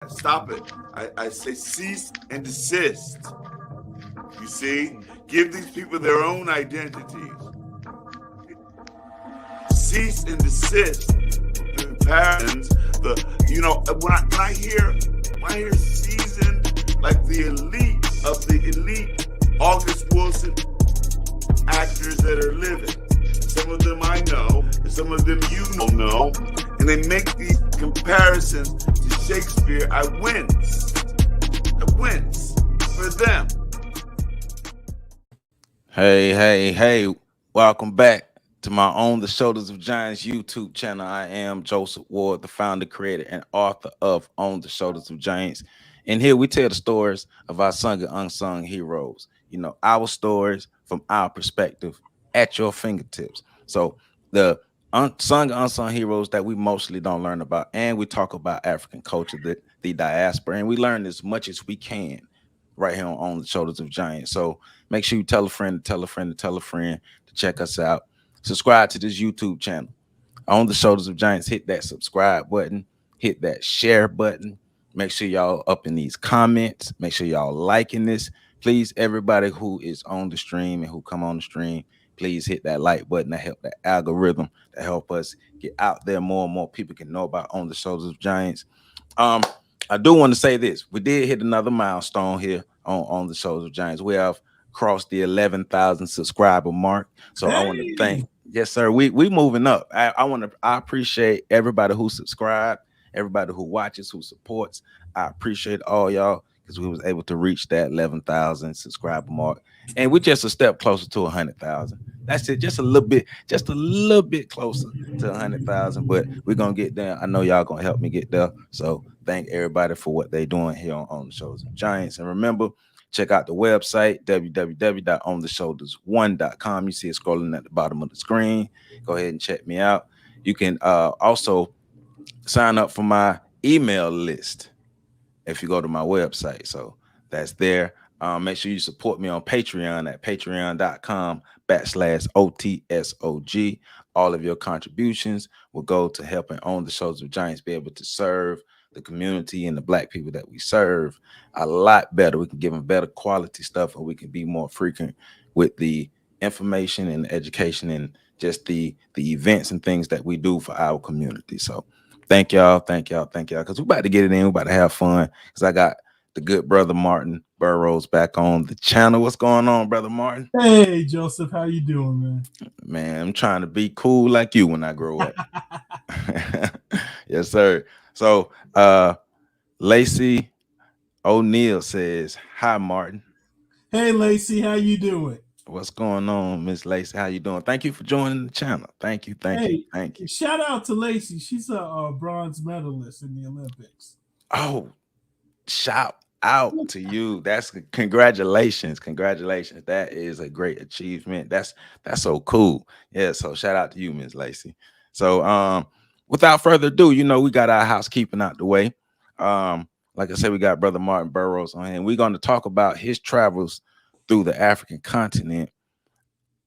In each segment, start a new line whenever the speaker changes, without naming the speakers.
Stop it. I say cease and desist. You see? Give these people their own identities. Cease and desist. Comparisons, when I hear seasoned, like the elite of the elite, August Wilson actors that are living. Some of them I know, and some of them you don't know, and they make these comparisons to Shakespeare. I wince for them.
Hey, welcome back to my On the Shoulders of Giants YouTube channel. I am Joseph Ward, the founder, creator, and author of On the Shoulders of Giants. And here we tell the stories of our sung and unsung heroes. Our stories from our perspective at your fingertips. So the unsung and unsung heroes that we mostly don't learn about, and we talk about African culture, the diaspora, and we learn as much as we can right here on the Shoulders of Giants. So make sure you tell a friend, to tell a friend, to tell a friend to check us out. Subscribe to this YouTube channel. On the Shoulders of Giants, hit that subscribe button, hit that share button. Make sure y'all up in these comments. Make sure y'all liking this. Please, everybody who is on the stream and who come on the stream, please hit that like button to help that algorithm, to help us get out there more and more people can know about On the Shoulders of Giants. I do want to say this. We did hit another milestone here on the Shoulders of Giants. We have crossed the 11,000 subscriber mark. So I want to thank, yes, sir. We moving up. I appreciate everybody who subscribed, everybody who watches, who supports. I appreciate all y'all because we was able to reach that 11,000 subscriber mark. And we're just a step closer to 100,000. That's it. Just a little bit closer to 100,000, but we're going to get there. I know y'all going to help me get there. So thank everybody for what they're doing here on the Shoulders of Giants. And remember, check out the website, www.ontheshoulders1.com. You see it scrolling at the bottom of the screen. Go ahead and check me out. You can also sign up for my email list if you go to my website. So that's there. Make sure you support me on Patreon at patreon.com/OTSOG. All of your contributions will go to helping On the Shoulders of Giants be able to serve the community and the black people that we serve a lot better. We can give them better quality stuff, and we can be more frequent with the information and education and just the events and things that we do for our community. So thank y'all, because we're about to get it in. We're about to have fun because I got the good brother Martin Burrows back on the channel. What's going on, brother Martin?
Hey, Joseph, how you doing, man?
Man, I'm trying to be cool like you when I grow up. Yes, sir. So Lacey O'Neill says, hi, Martin.
Hey, Lacey, how you doing?
What's going on, Miss Lacey? How you doing? Thank you for joining the channel. Thank you.
Shout out to Lacey. She's a bronze medalist in the Olympics.
Oh, shout out to you. That's congratulations. That is a great achievement. That's so cool. Yeah, so shout out to you, Miss Lacey. So without further ado, we got our housekeeping out the way. Like I said, we got brother Martin Burrows on here, and we're going to talk about his travels through the African continent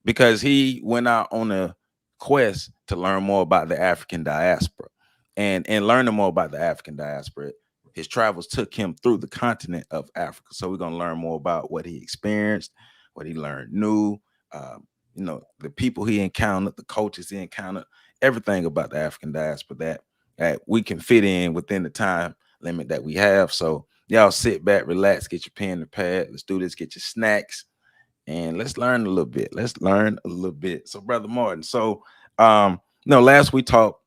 because he went out on a quest to learn more about the African diaspora. And learning more about the African diaspora, his travels took him through the continent of Africa. So we're going to learn more about what he experienced, what he learned new, the people he encountered, the cultures he encountered, everything about the African diaspora that we can fit in within the time limit that we have. So y'all sit back, relax, get your pen and pad. Let's do this, get your snacks, and let's learn a little bit. So, brother Martin, last we talked,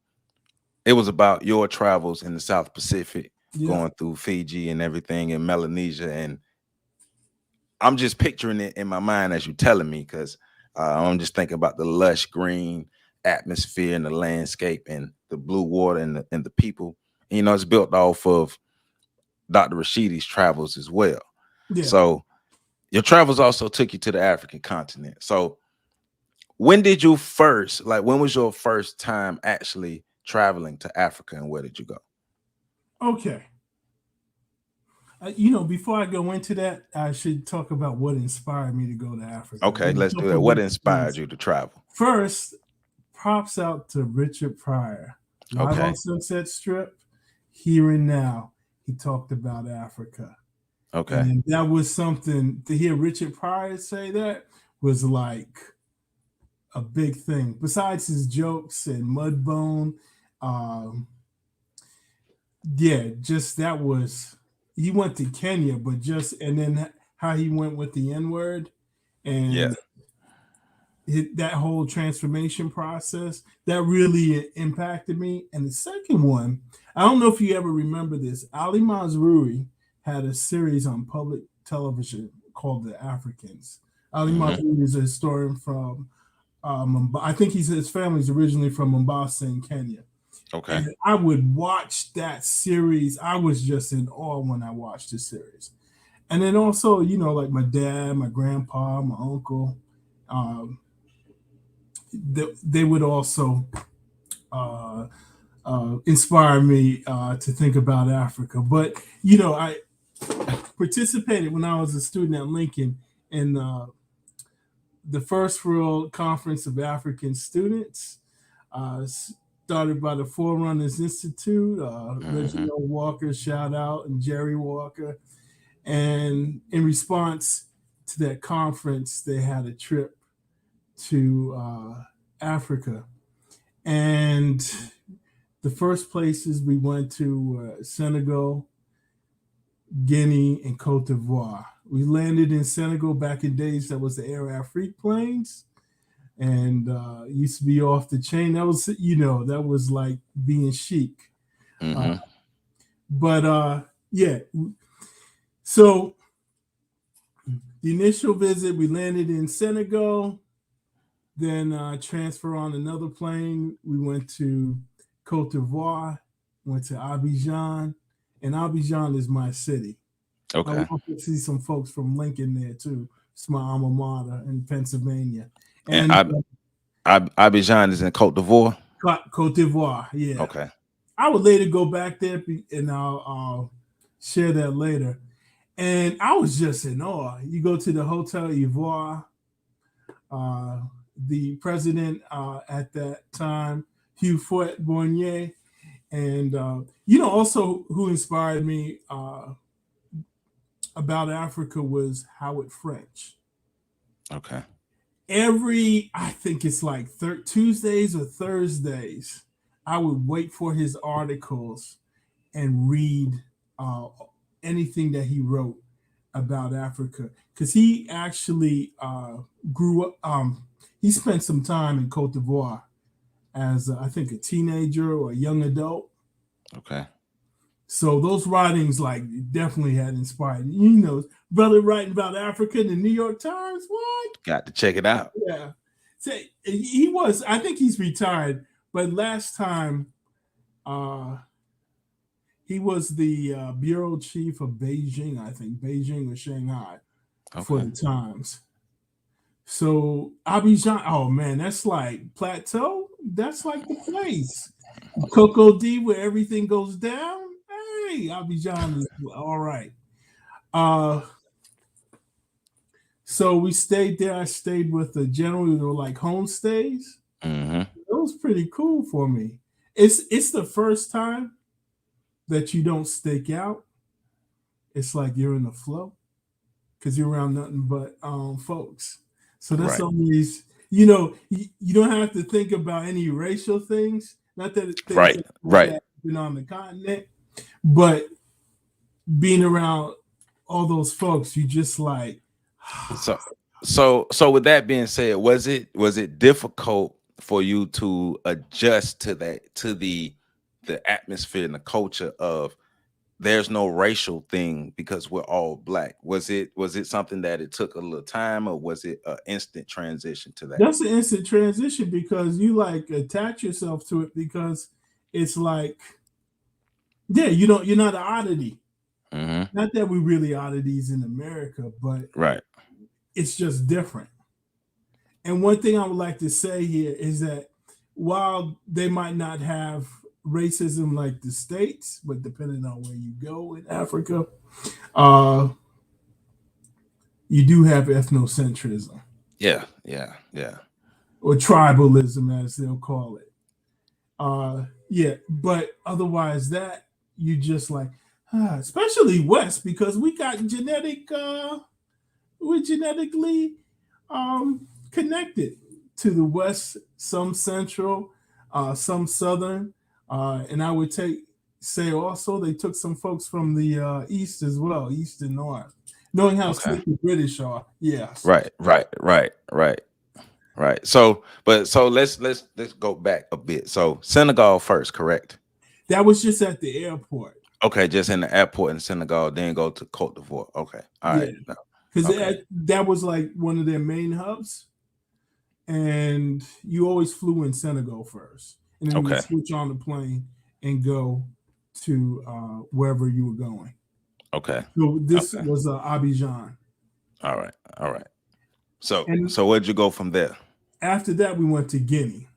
it was about your travels in the South Pacific, going through Fiji and everything in Melanesia. And I'm just picturing it in my mind as you're telling me, because I'm just thinking about the lush green atmosphere and the landscape and the blue water and the people. It's built off of Dr. Rashidi's travels as well. Yeah. So your travels also took you to the African continent. So when was your first time actually traveling to Africa, and where did you go?
Okay. Before I go into that, I should talk about what inspired me to go to Africa.
Okay, let's do that. What inspired you to travel?
First, props out to Richard Pryor. Live on Sunset Strip, Here and Now. he talked about Africa.
Okay.
And that was something to hear Richard Pryor say that was like a big thing. Besides his jokes and Mudbone, yeah, just that was he went to Kenya, but just and then how he went with the N-word
Yeah.
and that whole transformation process that really impacted me. And the second one, I don't know if you ever remember this. Ali Mazrui had a series on public television called The Africans. Ali Mazrui is a historian from I think his family's originally from Mombasa in Kenya.
Okay.
And I would watch that series. I was just in awe when I watched the series. And then also, you know, like my dad, my grandpa, my uncle, they would also inspire me to think about Africa. But, you know, I participated when I was a student at Lincoln in the First World Conference of African Students, started by the Forerunners Institute, Reginald Walker, shout out, and Jerry Walker. And in response to that conference, they had a trip to Africa. And the first places we went to Senegal, Guinea, and Cote d'Ivoire. We landed in Senegal back in days that was the Air Afrique planes, and used to be off the chain. That was, you know, that was like being chic. But yeah, so the initial visit, we landed in Senegal, then transfer on another plane. We went to Cote d'Ivoire, went to Abidjan, and Abidjan is my city.
Okay.
I want to see some folks from Lincoln there too. It's my alma mater in Pennsylvania.
And Abidjan is in Cote d'Ivoire?
Cote d'Ivoire, yeah.
Okay.
I would later go back there and I'll share that later. And I was just in awe. You go to the Hotel Ivoire, the president at that time, Hugh Fouet-Boigny, and you know, also who inspired me about Africa was Howard French.
Okay.
I think it's like Tuesdays or Thursdays, I would wait for his articles and read anything that he wrote about Africa, because he actually grew up. He spent some time in Cote d'Ivoire as I think a teenager or a young adult.
Okay.
So those writings like definitely had inspired, you know, brother writing about Africa in the New York Times. What?
Got to check it out.
Yeah. So I think he's retired, but last time he was the bureau chief of Beijing, I think, Beijing or Shanghai for the Times. So Abidjan, oh man, that's like Plateau. That's like the place. Coco D, where everything goes down. Hey, Abidjan is all right. So we stayed there. I stayed with the general. They were like homestays. It was pretty cool for me. It's the first time that you don't stake out. It's like you're in the flow because you're around nothing but folks. So that's always, you know, you don't have to think about any racial things. Not that things that been on the continent, but being around all those folks, you just like.
So with that being said, was it difficult for you to adjust to the atmosphere and the culture of there's no racial thing because we're all black? Was it something that it took a little time, or was it an instant transition to that?
That's an instant transition because you like attach yourself to it because it's like, yeah, you're not an oddity. Not that we really oddities in America, but it's just different. And one thing I would like to say here is that while they might not have racism like the States, but depending on where you go in Africa, you do have ethnocentrism.
Yeah.
Or tribalism, as they'll call it. Yeah, but otherwise that you just like, especially West, because we got we're genetically connected to the West, some Central, some Southern, and I would say also they took some folks from the East as well, East and North, knowing how
Okay.
slick the British are. Yes,
Right. So, let's go back a bit. So Senegal first, correct?
that was just at the airport.
Okay, just in the airport in Senegal, then go to Cote d'Ivoire. Okay, all
Yeah,
right.
because
Okay,
that was like one of their main hubs, and you always flew in Senegal first, and then you would
okay,
switch on the plane and go to wherever you were going.
okay,
So this
okay.
was Abidjan,
All right, all right. So,
and
where'd you go from there?
after that we went to Guinea.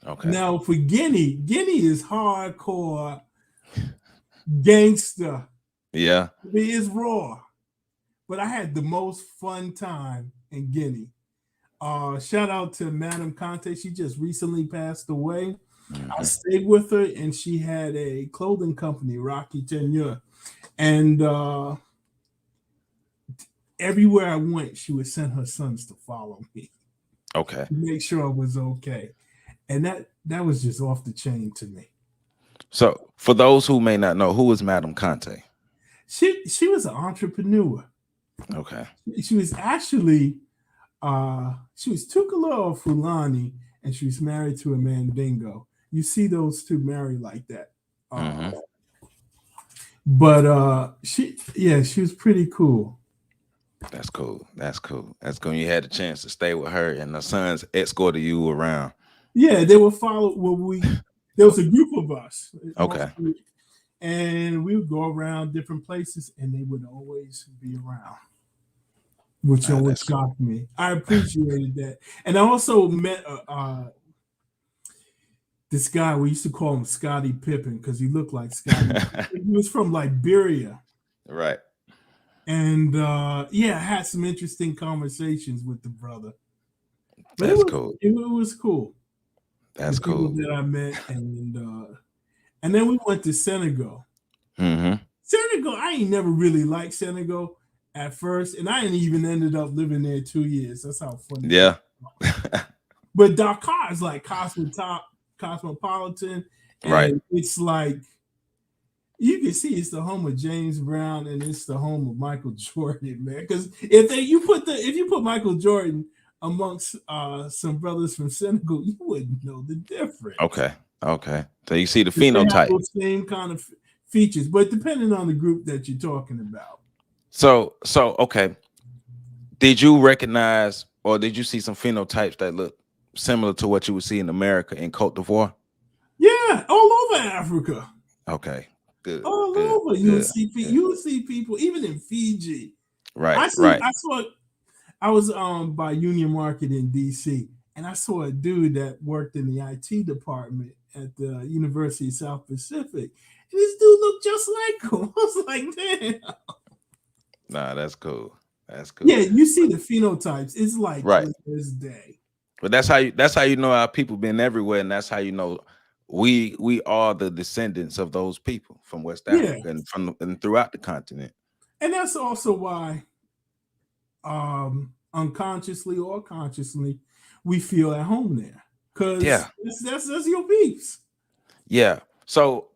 Okay.
Now for Guinea is hardcore gangster.
Yeah.
It is raw, but I had the most fun time in Guinea. Shout out to Madame Conte. She just recently passed away. I
Hmm.
stayed with her, and she had a clothing company, Rocky Tenure. And everywhere I went, she would send her sons to follow me
Okay.
to make sure I was okay. And that was just off the chain to me.
So, for those who may not know, who is Madame Conte?
She was an entrepreneur.
Okay.
She was actually she was Tukalo Fulani, and she was married to a Mandingo. You see those two married like that.
Hmm.
But she was pretty cool.
That's cool. That's cool. That's cool. You had a chance to stay with her, and the sons escorted you around.
Yeah, they would follow. There was a group of us,
Okay.
and we would go around different places, and they would always be around, which always
That's cool.
shocked me. I appreciated that, and I also met this guy. We used to call him Scottie Pippen because he looked like Scottie. He was from Liberia,
Right.
and I had some interesting conversations with the brother. But
That's cool.
it was cool.
That's
The people
cool.
that I met, and then we went to Senegal.
Hmm.
Senegal, I ain't never really liked Senegal at first, and I ain't even ended up living there 2 years. That's how funny.
Yeah.
But Dakar is like cosmopolitan, and
Right.
it's like you can see it's the home of James Brown and it's the home of Michael Jordan, man. Because if you put Michael Jordan amongst some brothers from Senegal, you wouldn't know the difference.
Okay. Okay. So you see the
They have
phenotype.
those same kind of features, but depending on the group that you're talking about.
So okay. Did you recognize or did you see some phenotypes that look similar to what you would see in America in Cote d'Ivoire?
Yeah, all over Africa.
Okay. Good.
All
Good.
over. You
Good.
would see people, even in Fiji.
Right. Right.
I was by Union Market in DC, and I saw a dude that worked in the IT department at the University of South Pacific. And this dude looked just like him. I was like, damn.
Nah, that's cool. That's cool.
Yeah, you see the phenotypes. It's like
Right.
this day.
But that's how you know our people been everywhere, and that's how you know we are the descendants of those people from West Africa and throughout the continent.
And that's also why unconsciously or consciously we feel at home there. Because that's your peeps.
Yeah. So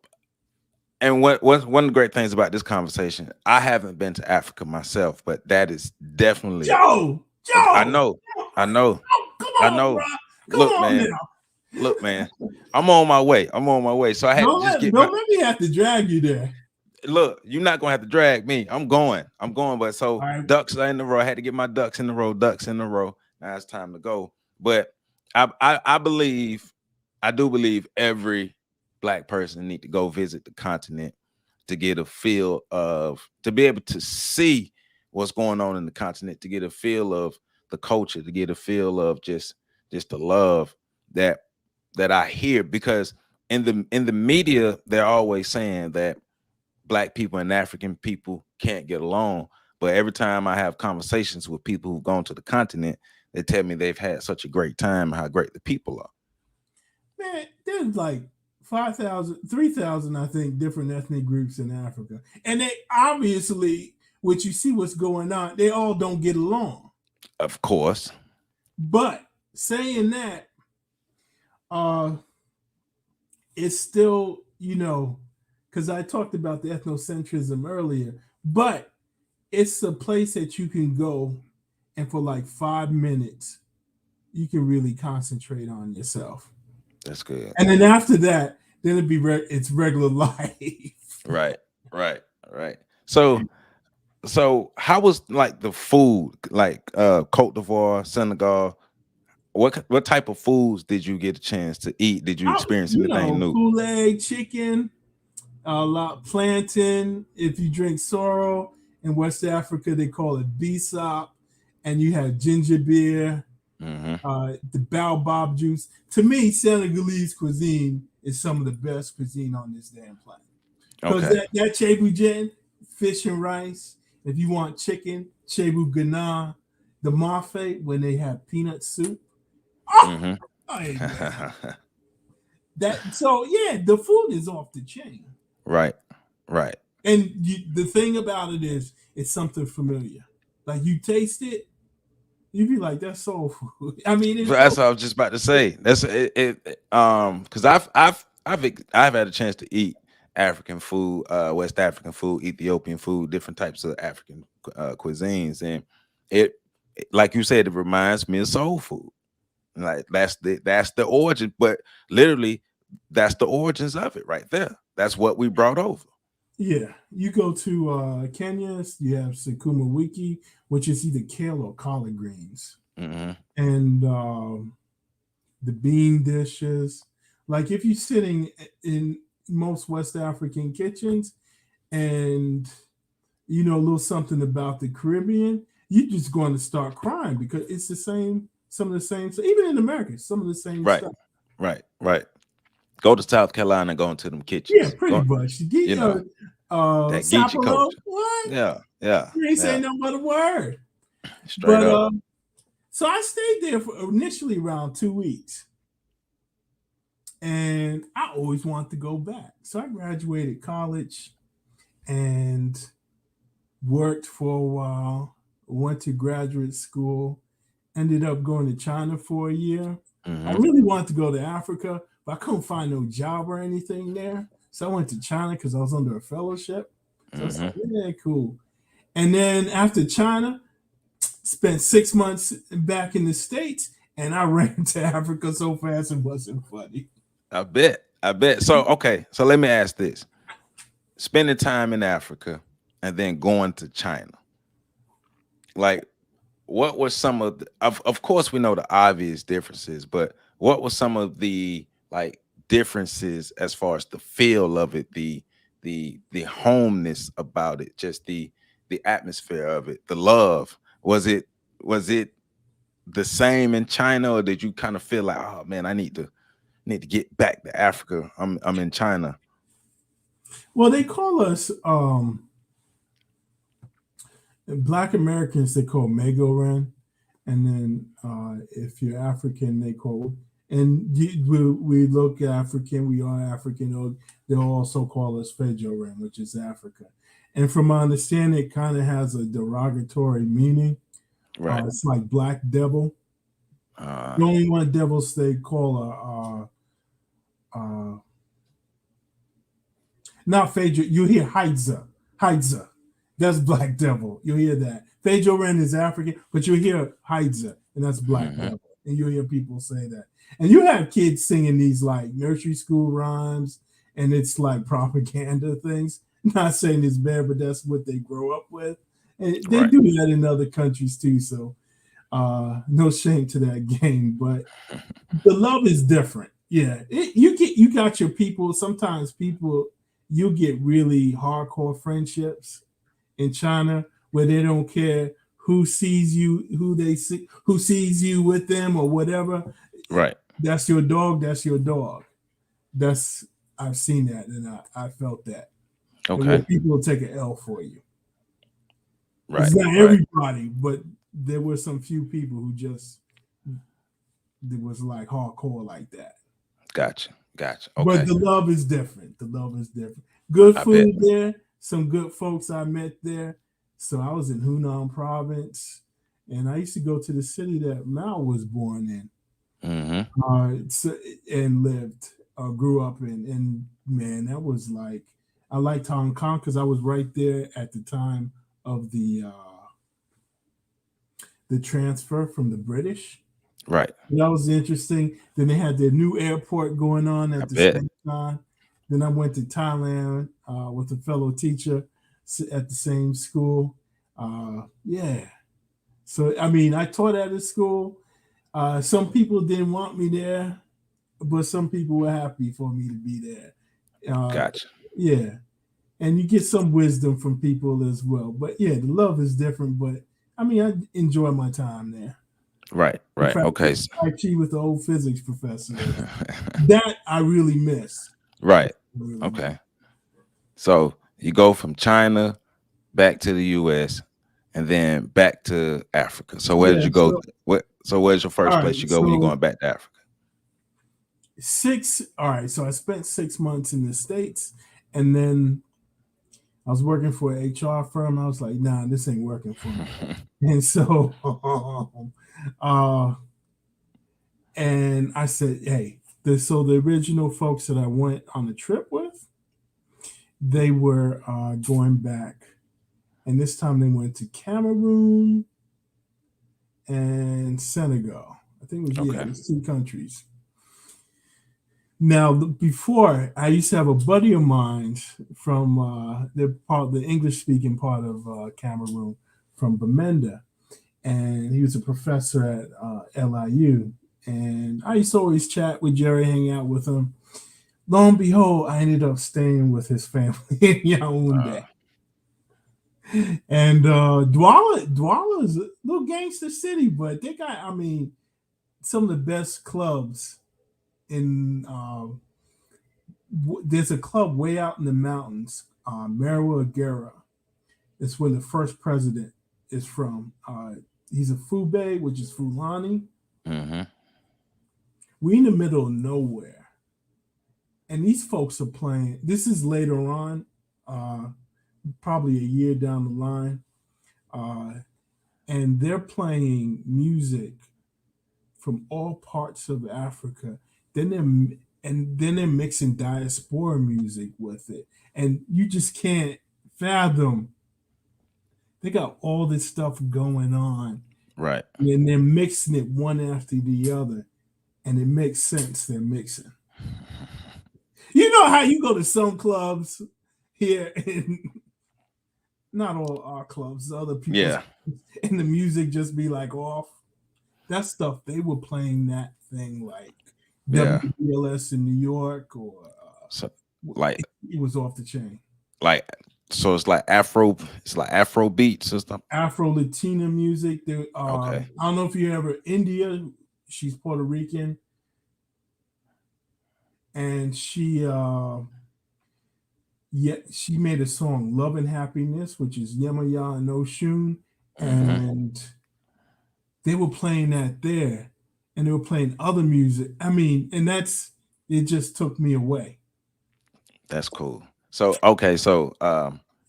and what's one of the great things about this conversation, I haven't been to Africa myself, but that is definitely
Joe.
I know.
Oh, come on, bro.
Look, man. I'm on my way. So I had to just get
don't let me have to drag you there.
Look, you're not gonna have to drag me. I'm going. But so
right.
Ducks are in the row. I had to get my ducks in the row. Now it's time to go. But I do believe every Black person need to go visit the continent to get a feel of, to be able to see what's going on in the continent, to get a feel of the culture, to get a feel of just the love that I hear, because in the media they're always saying that Black people and African people can't get along. But every time I have conversations with people who've gone to the continent, they tell me they've had such a great time and how great the people are.
Man, there's like 3,000, I think, different ethnic groups in Africa. And they obviously, what you see what's going on, they all don't get along.
Of course.
But saying that, it's still, because I talked about the ethnocentrism earlier, but it's a place that you can go and for like 5 minutes, you can really concentrate on yourself.
That's good.
And then after that, then it's regular life.
Right. So how was like the food, like Cote d'Ivoire, Senegal? What type of foods did you get a chance to eat? Did you experience anything new?
Poulet, chicken, a lot plantain. If you drink sorrel in West Africa, they call it bisop, and you have ginger beer, the baobab juice. To me, Senegalese cuisine is some of the best cuisine on this damn planet. Because that chebu jen, fish and rice. If you want chicken, chebu gana, the mafe when they have peanut soup. Oh, the food is off the chain.
Right.
And the thing about it is, it's something familiar. Like you taste it, you'd be like, "That's soul food." I mean,
that's what I was just about to say. That's it. Because I've had a chance to eat African food, West African food, Ethiopian food, different types of African cuisines, and it, like you said, it reminds me of soul food. Like that's the origin, but literally that's the origins of it right there. That's what we brought over.
Yeah, you go to Kenya, you have sukuma wiki, which is either kale or collard greens, and the bean dishes. Like if you're sitting in most West African kitchens, and a little something about the Caribbean, you're just going to start crying because it's the same. Some of the same, so even in America, some of the same stuff.
Right. Go to South Carolina, go into them kitchens.
Yeah, pretty much.
That Geechee culture.
What?
Yeah.
You ain't saying nothing but a word.
Straight up.
So I stayed there for initially around 2 weeks. And I always wanted to go back. So I graduated college and worked for a while, went to graduate school. Ended up going to China for a year. I really wanted to go to Africa, but I couldn't find no job or anything there. So I went to China because I was under a fellowship. So I was like, yeah, cool. And then after China, spent 6 months back in the States, and I ran to Africa so fast it wasn't funny.
I bet. So, okay. So let me ask this. Spending time in Africa and then going to China. Like, what were some of the, of course we know the obvious differences, but what were some of the like differences as far as the feel of it, the homeness about it, just the atmosphere of it, the love? Was it the same in China, or did you kind of feel like, oh man, I need to get back to Africa? I'm in China.
Well, they call us Black Americans, they call Megoran, and then if you're African, they call, and we look African, we are African. They'll also call us Fejoran, which is Africa. And from my understanding, it kind of has a derogatory meaning.
Right.
It's like Black Devil. The only one devils they call not Fejo. You hear Haidza. That's Black Devil. You'll hear that. Fejoran is African, but you'll hear Haidza, and that's Black Devil. And you'll hear people say that. And you have kids singing these like nursery school rhymes, and it's like propaganda things. Not saying it's bad, but that's what they grow up with. And they do that in other countries too. So no shame to that game, but the love is different. Yeah, you got your people. Sometimes you'll get really hardcore friendships in China where they don't care who sees you, who sees you with them or whatever.
Right.
That's your dog. That's your dog. I've seen that and I felt that.
Okay.
People will take an L for you.
Right.
It's not everybody, but there were some few people who just, it was like hardcore like that.
Gotcha. Gotcha.
But
Okay.
the love is different. The love is different. Good
I bet.
food there. Some good folks I met there. So I was in Hunan province, and I used to go to the city that Mao was born in, and lived, grew up in. And man, that was like, I liked Hong Kong because I was right there at the time of the transfer from the British.
Right.
That was interesting. Then they had their new airport going on
I
at the
bet.
same time. Then I went to Thailand with a fellow teacher at the same school. Yeah. So, I mean, I taught at a school. Some people didn't want me there, but some people were happy for me to be there.
Gotcha.
Yeah. And you get some wisdom from people as well. But yeah, the love is different. But I mean, I enjoy my time there.
Right.
In
Right.
fact,
Okay.
I cheat with the old physics professor. That I really miss.
Right.
Really
Okay.
miss.
So you go from China back to the U.S. and then back to Africa. So where did you go? So where's your first place you go when you're going back to Africa?
All right. So I spent 6 months in the States, and then I was working for an HR firm. I was like, nah, this ain't working for me. And so, and I said, hey, so the original folks that I went on the trip with, they were going back. And this time they went to Cameroon and Senegal. I think it was, these 2 countries. Now, before, I used to have a buddy of mine from the English-speaking part of Cameroon, from Bamenda, and he was a professor at LIU. And I used to always chat with Jerry, hang out with him. Lo and behold, I ended up staying with his family in Yaoundé. And Douala is a little gangster city, but they got, I mean, some of the best clubs in. There's a club way out in the mountains, Marwa Agera. It's where the first president is from. He's a Fube, which is Fulani.
Mm-hmm.
We're in the middle of nowhere. And these folks are playing. This is later on, probably a year down the line. And they're playing music from all parts of Africa. Then they're mixing diaspora music with it. And you just can't fathom. They got all this stuff going on.
Right.
And they're mixing it one after the other. And it makes sense they're mixing. You know how you go to some clubs here, and not all our clubs, other people, and the music just be like off. That stuff, they were playing that thing like WBLS in New York, or
so like
it was off the chain.
Like, so it's like Afro beat system.
Afro Latina music. Okay. I don't know if you ever India. She's Puerto Rican, and she made a song "Love and Happiness," which is Yemaya and Oshun, and they were playing that there, and they were playing other music. I mean, and it just took me away.
That's cool. So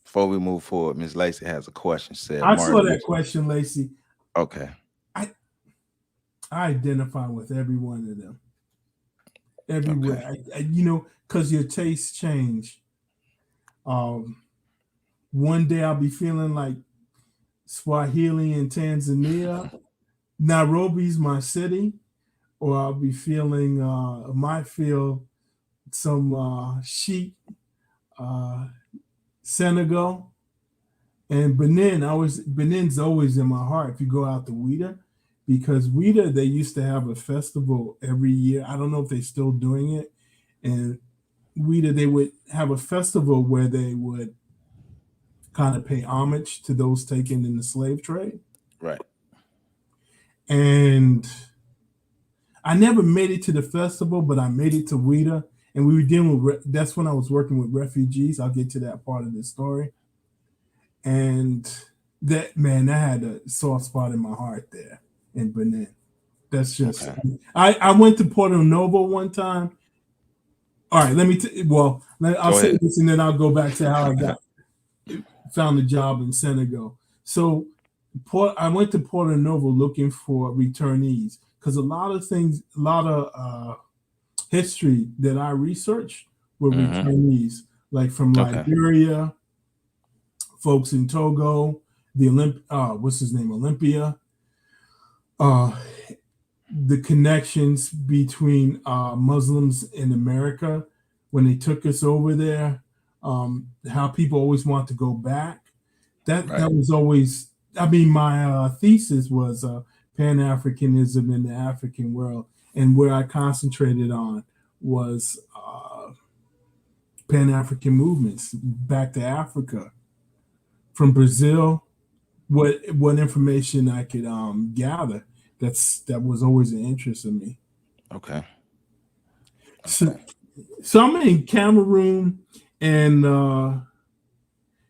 before we move forward, Ms. Lacey has a question. She said,
I saw that question, Lacey.
Okay.
I identify with every one of them. Everywhere. Okay. Because your tastes change. One day I'll be feeling like Swahili in Tanzania. Nairobi's my city. Or I'll be feeling, might feel some sheep, Senegal. And Benin's always in my heart if you go out to Ouida. Because Ouida, they used to have a festival every year. I don't know if they're still doing it. And Ouida, they would have a festival where they would kind of pay homage to those taken in the slave trade.
Right.
And I never made it to the festival, but I made it to Ouida. And we were dealing with, that's when I was working with refugees. I'll get to that part of the story. And that had a soft spot in my heart there in Benin. That's just, okay. I went to Porto Novo one time, All right, let me. I'll
Go
say
ahead.
this, and then I'll go back to how I found a job in Senegal. So, I went to Porto Novo looking for returnees because a lot of history that I researched were returnees, like from
Okay.
Liberia, folks in Togo, what's his name, Olympia. The connections between Muslims in America when they took us over there, how people always want to go back. That was always. I mean, my thesis was Pan-Africanism in the African world, and where I concentrated on was Pan-African movements back to Africa from Brazil. What information I could gather. That was always an interest in me.
Okay.
So I'm in Cameroon, and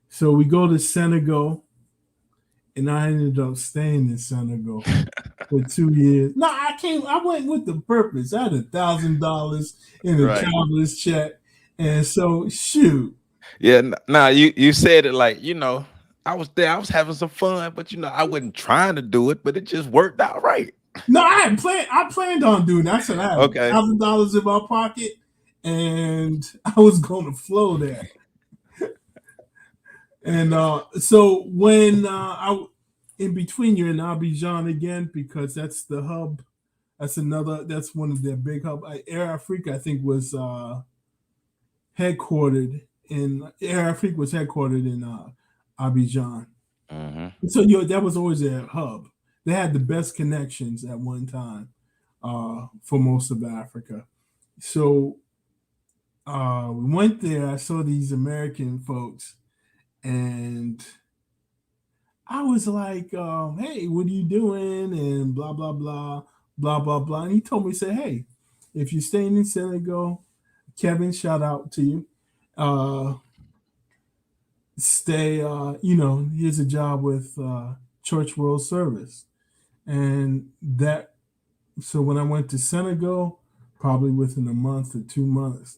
so we go to Senegal, and I ended up staying in Senegal for 2 years. No, I went with the purpose. I had $1,000 in a traveler's check, and so shoot.
Yeah. Now you said it like, I was there. I was having some fun, but I wasn't trying to do it, but it just worked out right.
No, I planned on doing that. I said I had $1,000 in my pocket, and I was going to flow there. And so when in between, you're in Abidjan again because that's the hub. That's one of their big hub. Air Africa, I think, was headquartered in Abidjan. So that was always their hub. They had the best connections at one time for most of Africa. So we went there. I saw these American folks, and I was like, "Hey, what are you doing?" And blah blah blah blah blah blah. And he told me, "Say, hey, if you're staying in Senegal, Kevin, shout out to you. Stay. Here's a job with Church World Service." And so when I went to Senegal, probably within a month or 2 months,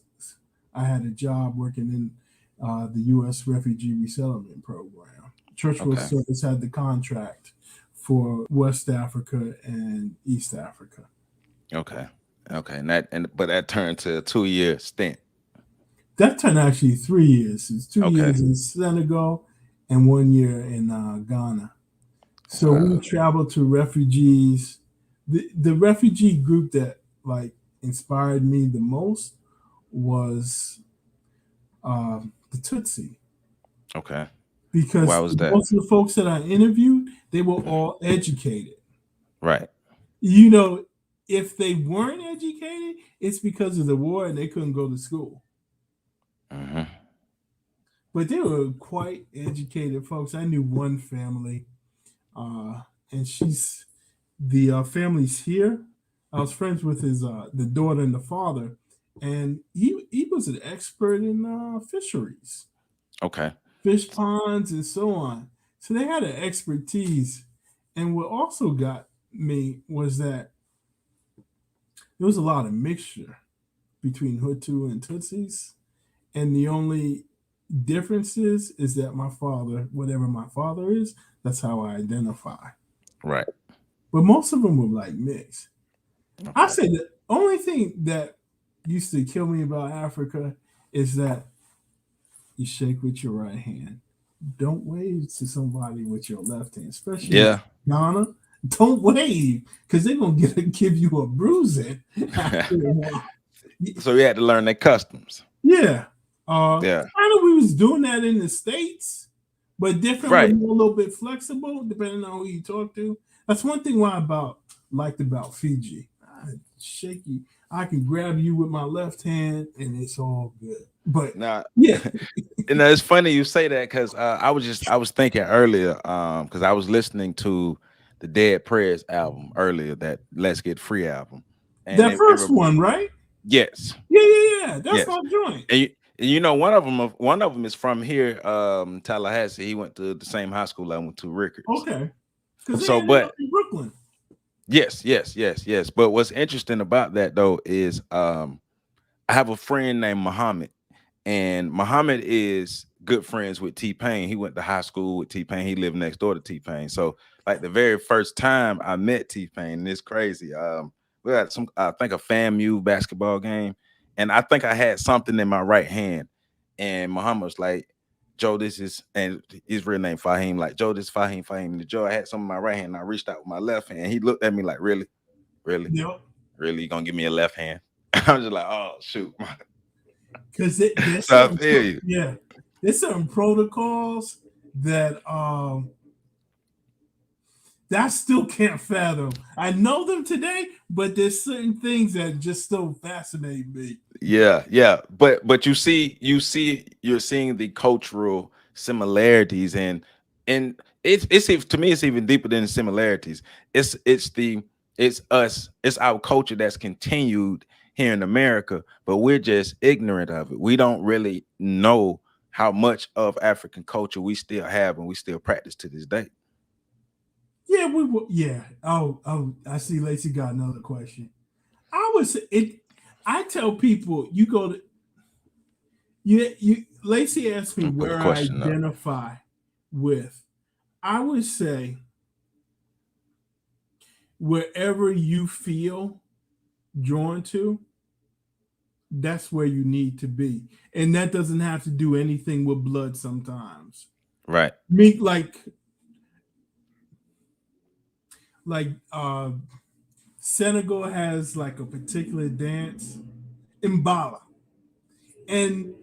I had a job working in the U.S. Refugee Resettlement Program. Church World Service had the contract for West Africa and East Africa.
Okay. But that turned to a 2-year stint.
That turned actually 3 years. It's 2 years in Senegal and 1 year in Ghana. So we traveled to refugees. The refugee group that inspired me the most was the Tutsi.
Okay.
Because
why was that?
Most of the folks that I interviewed, they were all educated.
Right.
If they weren't educated, it's because of the war and they couldn't go to school. But they were quite educated folks. I knew one family, and the family's here. I was friends with the daughter and the father, and he was an expert in fisheries.
Okay.
Fish ponds and so on. So they had an expertise. And what also got me was that there was a lot of mixture between Hutu and Tutsis. And the only difference is that my father, whatever my father is, that's how I identify.
Right.
But most of them were mixed. Okay. I say the only thing that used to kill me about Africa is that you shake with your right hand. Don't wave to somebody with your left hand, especially in Ghana. Don't wave because they're going to give you a bruising.
So we had to learn their customs.
Yeah. I know we was doing that in the States, but different, a little bit flexible, depending on who you talk to. That's one thing liked about Fiji. I shake you. I can grab you with my left hand, and it's all good. But
it's funny you say that because I was thinking earlier because I was listening to the Dead Prayers album earlier, that Let's Get Free album.
And that first one, right?
Yes.
Yeah. That's my joint.
And one of them is from here, Tallahassee. He went to the same high school I went to, Rickards.
Okay.
But
in Brooklyn.
Yes. But what's interesting about that though is I have a friend named Muhammad, and Muhammad is good friends with T-Pain. He went to high school with T-Pain. He lived next door to T-Pain. So like the very first time I met T-Pain, and it's crazy. We had some, I think, a FAMU basketball game, and I think I had something in my right hand, and Muhammad was like, "Joe, this is," and his real name Fahim. Like, "Joe, this is Fahim. Fahim." And Joe, I had something in my right hand, and I reached out with my left hand. He looked at me like, "Really, really,
Yep.
really? You gonna give me a left hand?" I was just like, "Oh shoot."
Because there's
So I
certain,
feel you.
yeah, there's certain protocols that that I still can't fathom. I know them today, but there's certain things that just still fascinate me.
Yeah, yeah, but you're seeing the cultural similarities, and to me it's even deeper than the similarities. It's us, it's our culture that's continued here in America, but we're just ignorant of it. We don't really know how much of African culture we still have and we still practice to this day.
Yeah, we will. Yeah. Oh, I see. Lacey got another question. I was it. I tell people you go to you. Lacey asked me
I'm put the
where I
question up.
identify with. I would say wherever you feel drawn to, that's where you need to be, and that doesn't have to do anything with blood. Sometimes,
Right.
me like Senegal has like a particular dance, Mbala, and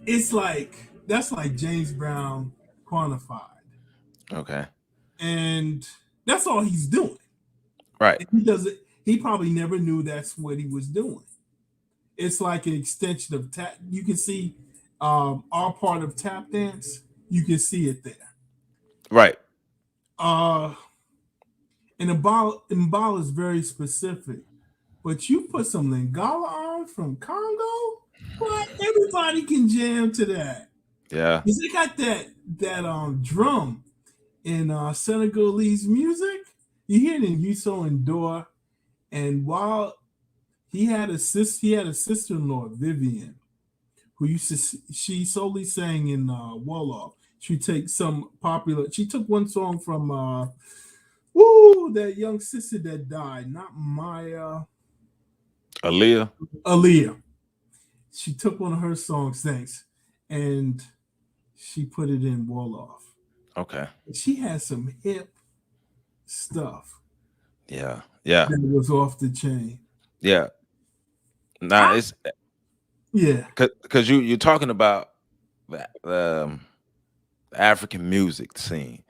it's like that's like James Brown quantified,
Okay.
and that's all he's doing.
Right.
And he doesn't. He probably never knew that's what he was doing. It's like an extension of tap. You can see our part of tap dance. You can see it there.
Right.
Uh, and Mbala is very specific. But you put some Lingala on from Congo, but everybody can jam to that.
Yeah.
Cause they got that drum in Senegalese music. You hear it in Yuso and Dor, and while he had a sister-in-law, Vivian, who used to she solely sang in Wolof. She take some popular. She took one song from that young sister that died, not Maya,
Aaliyah.
Aaliyah. She took one of her songs, thanks, and she put it in Wolof.
Okay.
She had some hip stuff
Yeah. Yeah.
that was off the chain.
Yeah. Nah,
I,
it's
yeah.
because you're talking about the African music scene.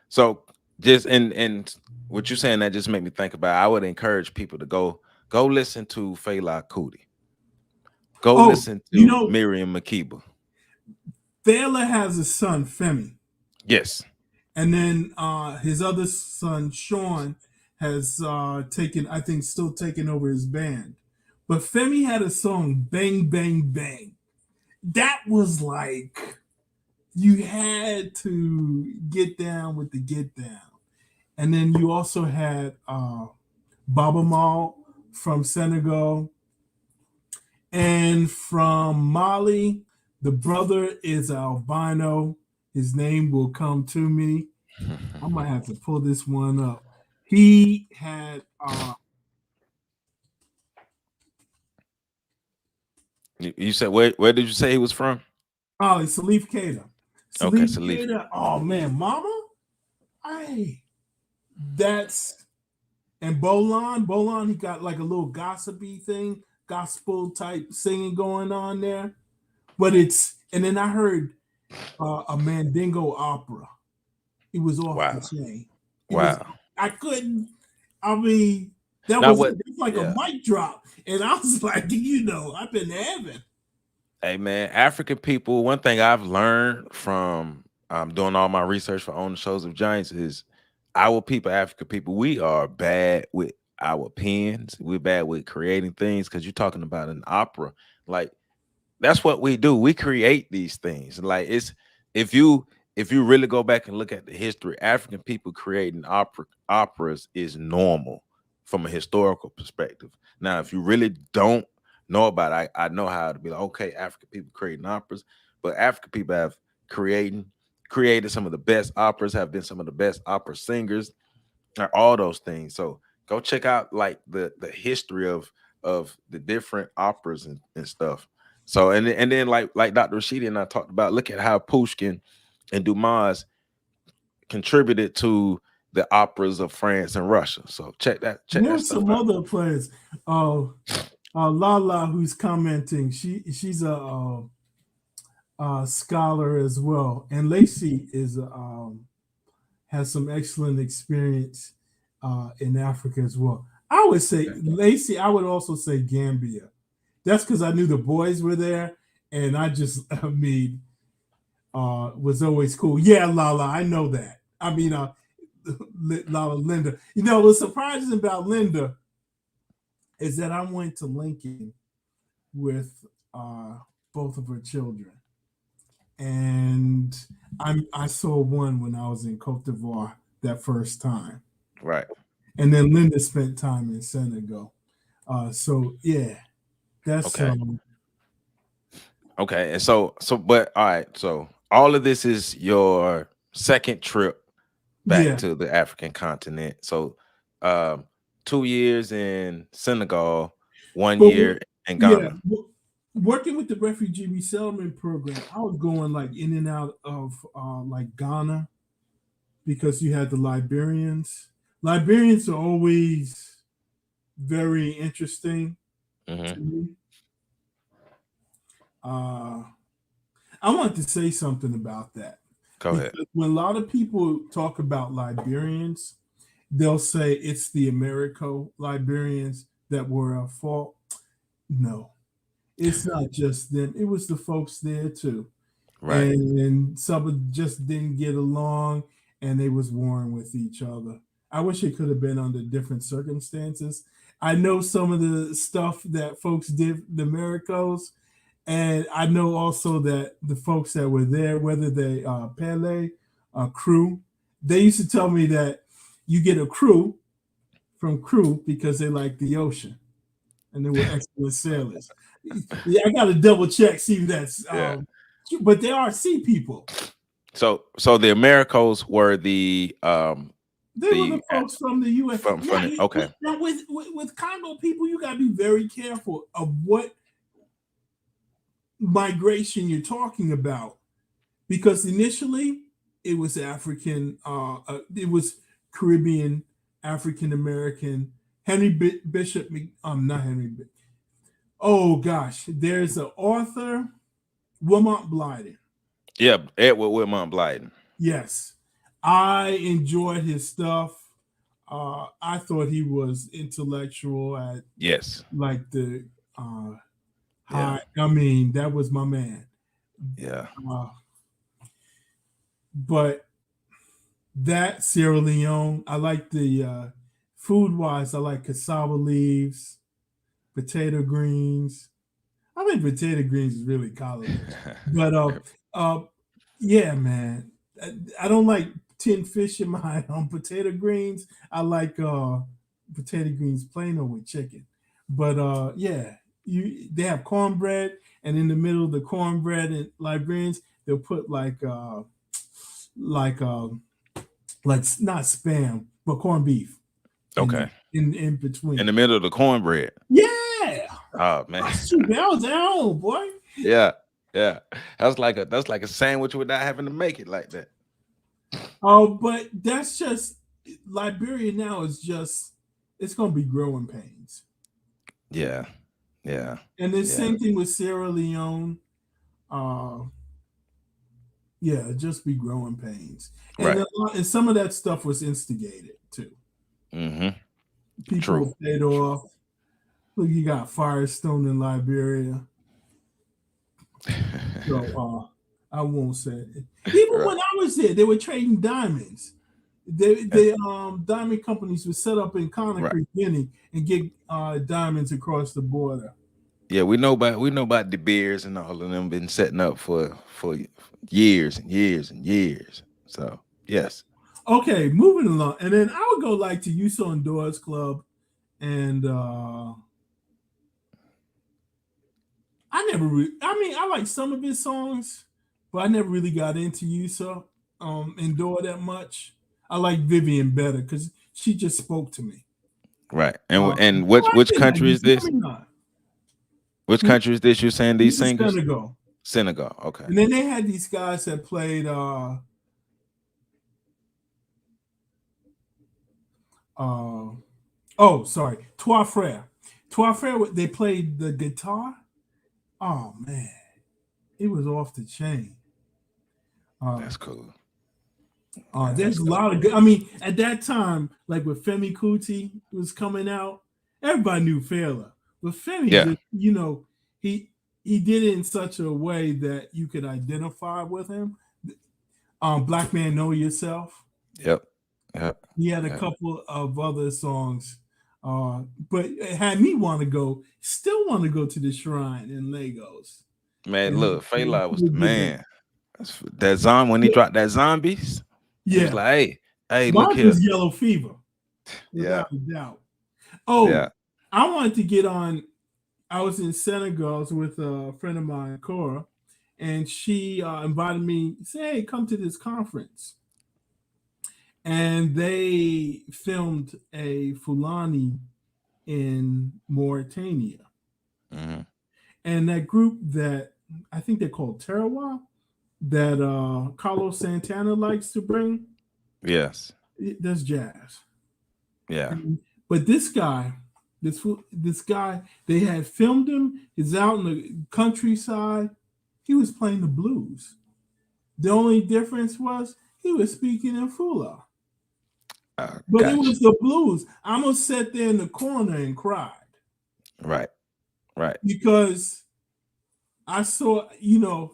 So just and what you're saying that just made me think about. I would encourage people to go listen to Fela Kuti. Go
Oh,
listen
you
to
know,
Miriam Makeba.
Fela has a son, Femi.
Yes.
And then his other son, Sean, has taken, I think, still taking over his band. But Femi had a song, Bang, Bang, Bang. That was like, you had to get down with the get down. And then you also had Baba Mal from Senegal. And from Mali, the brother is albino. His name will come to me. I might have to pull this one up. He had
You said where did you say he was from?
Salif Keita.
Okay,
Salif
Salif.
Keita. Oh man, Mama. Hey, that's and Bolan, he got like a little gossipy thing, gospel type singing going on there. But it's and then I heard a Mandingo opera. It was off the
Wow.
chain. It was
Wow.
I couldn't. I mean, that
Now
was
what?
it's like
Yeah.
a mic drop, and I was like, I've been having.
Hey man, African people. One thing I've learned from doing all my research for On the Shows of Giants is our people, African people, we are bad with our pens. We're bad with creating things because you're talking about an opera. Like that's what we do. We create these things. Like it's if you really go back and look at the history, African people creating operas is normal from a historical perspective. Now, if you really don't know about it. I know how to be like, okay, African people creating operas, but African people have created some of the best operas, have been some of the best opera singers, or all those things. So go check out like the history of the different operas and stuff. So and then like Dr. Rashidi and I talked about, look at how Pushkin and Dumas contributed to the operas of France and Russia. So check that
There's
stuff
some
out.
other players. Lala, who's commenting, she's a scholar as well, and Lacey is has some excellent experience in Africa as well. I would say Lacey. I would also say Gambia. That's because I knew the boys were there, and I just was always cool. Yeah, Lala, I know that. I mean, Lala Linda. You know what's surprising about Linda is that I went to Lincoln with both of her children, and I saw one when I was in Cote d'Ivoire that first time,
Right.
and then Linda spent time in Senegal. So yeah, that's
Okay. Okay. And but all right. So all of this is your second trip back to the African continent. So 2 years in Senegal, 1 year in Ghana.
Yeah, working with the refugee resettlement program, I was going like in and out of like Ghana because you had the Liberians. Liberians are always very interesting to me. I want to say something about that.
Go ahead.
When a lot of people talk about Liberians, they'll say it's the Americo Liberians that were at fault. No, it's not just them. It was the folks there too.
Right.
And some just didn't get along and they was warring with each other. I wish it could have been under different circumstances. I know some of the stuff that folks did, the Americos, and I know also that the folks that were there, whether they Pele, crew, they used to tell me that you get a crew from crew because they like the ocean and they were excellent sailors. Yeah, I got to double check, see if that's, but they are sea people.
So the Americos were the
they were the folks from the U.S.
Okay.
Now with Congo people, you got to be very careful of what migration you're talking about, because initially it was African, it was Caribbean, African American. Henry Bishop, not Henry. Oh gosh, there's an author, Wilmot Blyden.
Yeah, Edward Wilmot Blyden.
Yes, I enjoyed his stuff. I thought he was intellectual at like the high. I mean, that was my man.
Yeah.
But that Sierra Leone, I like the food wise. I like cassava leaves, potato greens. I think potato greens is really collard, but yeah, man. I don't like tin fish in my potato greens. I like potato greens plain or with chicken. But yeah, they have cornbread, and in the middle of the cornbread and Liberians, they'll put like not spam, but corned beef.
Okay.
In between.
In the middle of the cornbread.
Yeah.
Oh man.
That was down, boy.
Yeah. Yeah. That's like a sandwich without having to make it like that.
Oh, but that's just Liberia now is just it's gonna be growing pains.
Yeah. Yeah.
And the same thing with Sierra Leone. Yeah, just be growing pains. And, and some of that stuff was instigated too.
Mm-hmm.
People paid off. Look, you got Firestone in Liberia. So I won't say it. Even when I was there, they were trading diamonds. Diamond companies were set up in Conakry, Guinea, and get diamonds across the border.
Yeah, we know about De Beers and all of them been setting up for years and years and years. So yes.
Okay, moving along, and then I would go like to Youth on Doors Club, and I like some of his songs, but I never really got into Yusa and Dora that much. I like Vivian better because she just spoke to me.
Right. And
I
which
did like
country is
Yusa.
this? Which country is this you're saying these
This is
singers?
Senegal.
Senegal. Okay.
And then they had these guys that played Trois Frères. Trois Frères, they played the guitar. Oh man, it was off the chain.
That's cool.
There's a lot of good. I mean, at that time, like with Femi Kuti was coming out, everybody knew Fela. But Femi, just, he did it in such a way that you could identify with him. Black Man Know Yourself.
Yep.
He had a couple of other songs, but it had me still want to go to the shrine in Lagos.
Man, look, Fela was the man. That zombie when he dropped that zombies. He was like, hey, look here.
Was Yellow Fever, without a doubt. I wanted to get on. I was in Senegal with a friend of mine, Cora, and she invited me. Say, hey, come to this conference. And they filmed a Fulani in Mauritania.
Mm-hmm.
And that group that I think they're called Tarawa, that Carlos Santana likes to bring.
Yes.
That's jazz.
Yeah.
But this guy, they had filmed him. He's out in the countryside. He was playing the blues. The only difference was he was speaking in Fula. But it was the blues. I almost sat there in the corner and cried.
Right.
Because I saw where you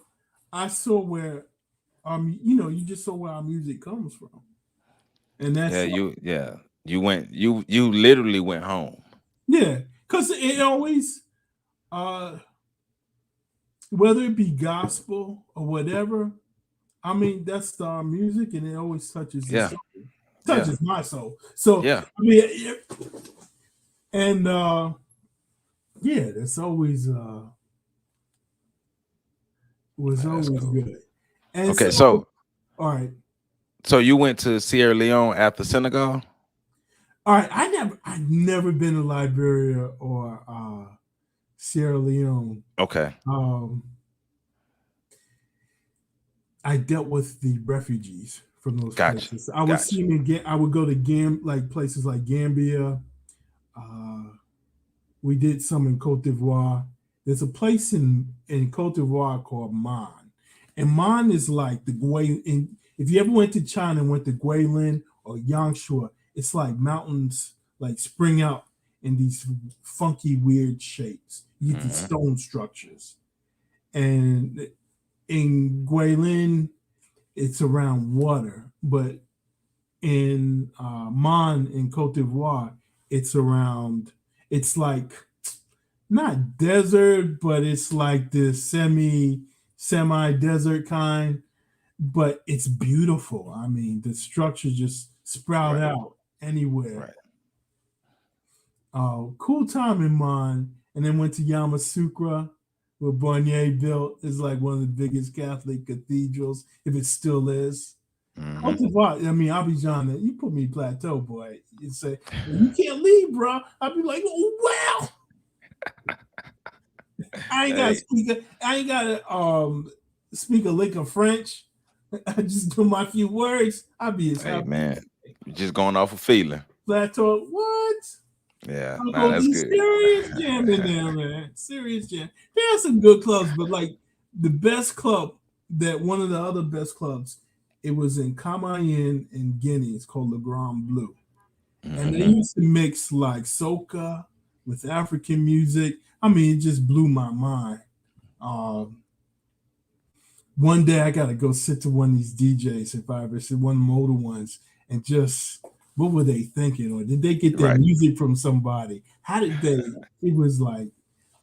just saw where our music comes from. And that's you
literally went home.
Yeah, because it always whether it be gospel or whatever, I mean that's our music and it always touches my soul. So I mean and that's always was always cool. Good. And
okay, so
all right.
So you went to Sierra Leone after Senegal?
All right, I've never been to Liberia or Sierra Leone.
Okay.
I dealt with the refugees from those places. I would see them again. I would go to places like Gambia. We did some in Cote d'Ivoire. There's a place in Cote d'Ivoire called Man. And Man is like the Guilin. If you ever went to China and went to Guilin or Yangshuo, it's like mountains like spring out in these funky, weird shapes. You get these stone structures. And in Guilin, it's around water. But in Man in Cote d'Ivoire, it's like not desert, but it's like this semi-desert kind, but it's beautiful. I mean, the structures just sprout out anywhere. Right. Cool time in mind. And then went to Yamoussoukro, where Bornier built. Is like one of the biggest Catholic cathedrals, if it still is. I mean, Abidjan, you put me plateau, boy. You say, you can't leave, bro. I'd be like, oh, well. I ain't gotta speak a lick of French. I just do my few words. I'll be as happy.
Man, you're just going off a feeling.
Plateau, what?
Yeah, that's good.
Serious jam in there, man. Serious jam. There are some good clubs, but like the best club, one of the other best clubs, it was in Camayen in Guinea. It's called Le Grand Bleu. And they used to mix like soca with African music. I mean, it just blew my mind. One day I gotta go sit to one of these DJs, if I ever see one of the older ones, and just what were they thinking? Or did they get their music from somebody? How did they? It was like,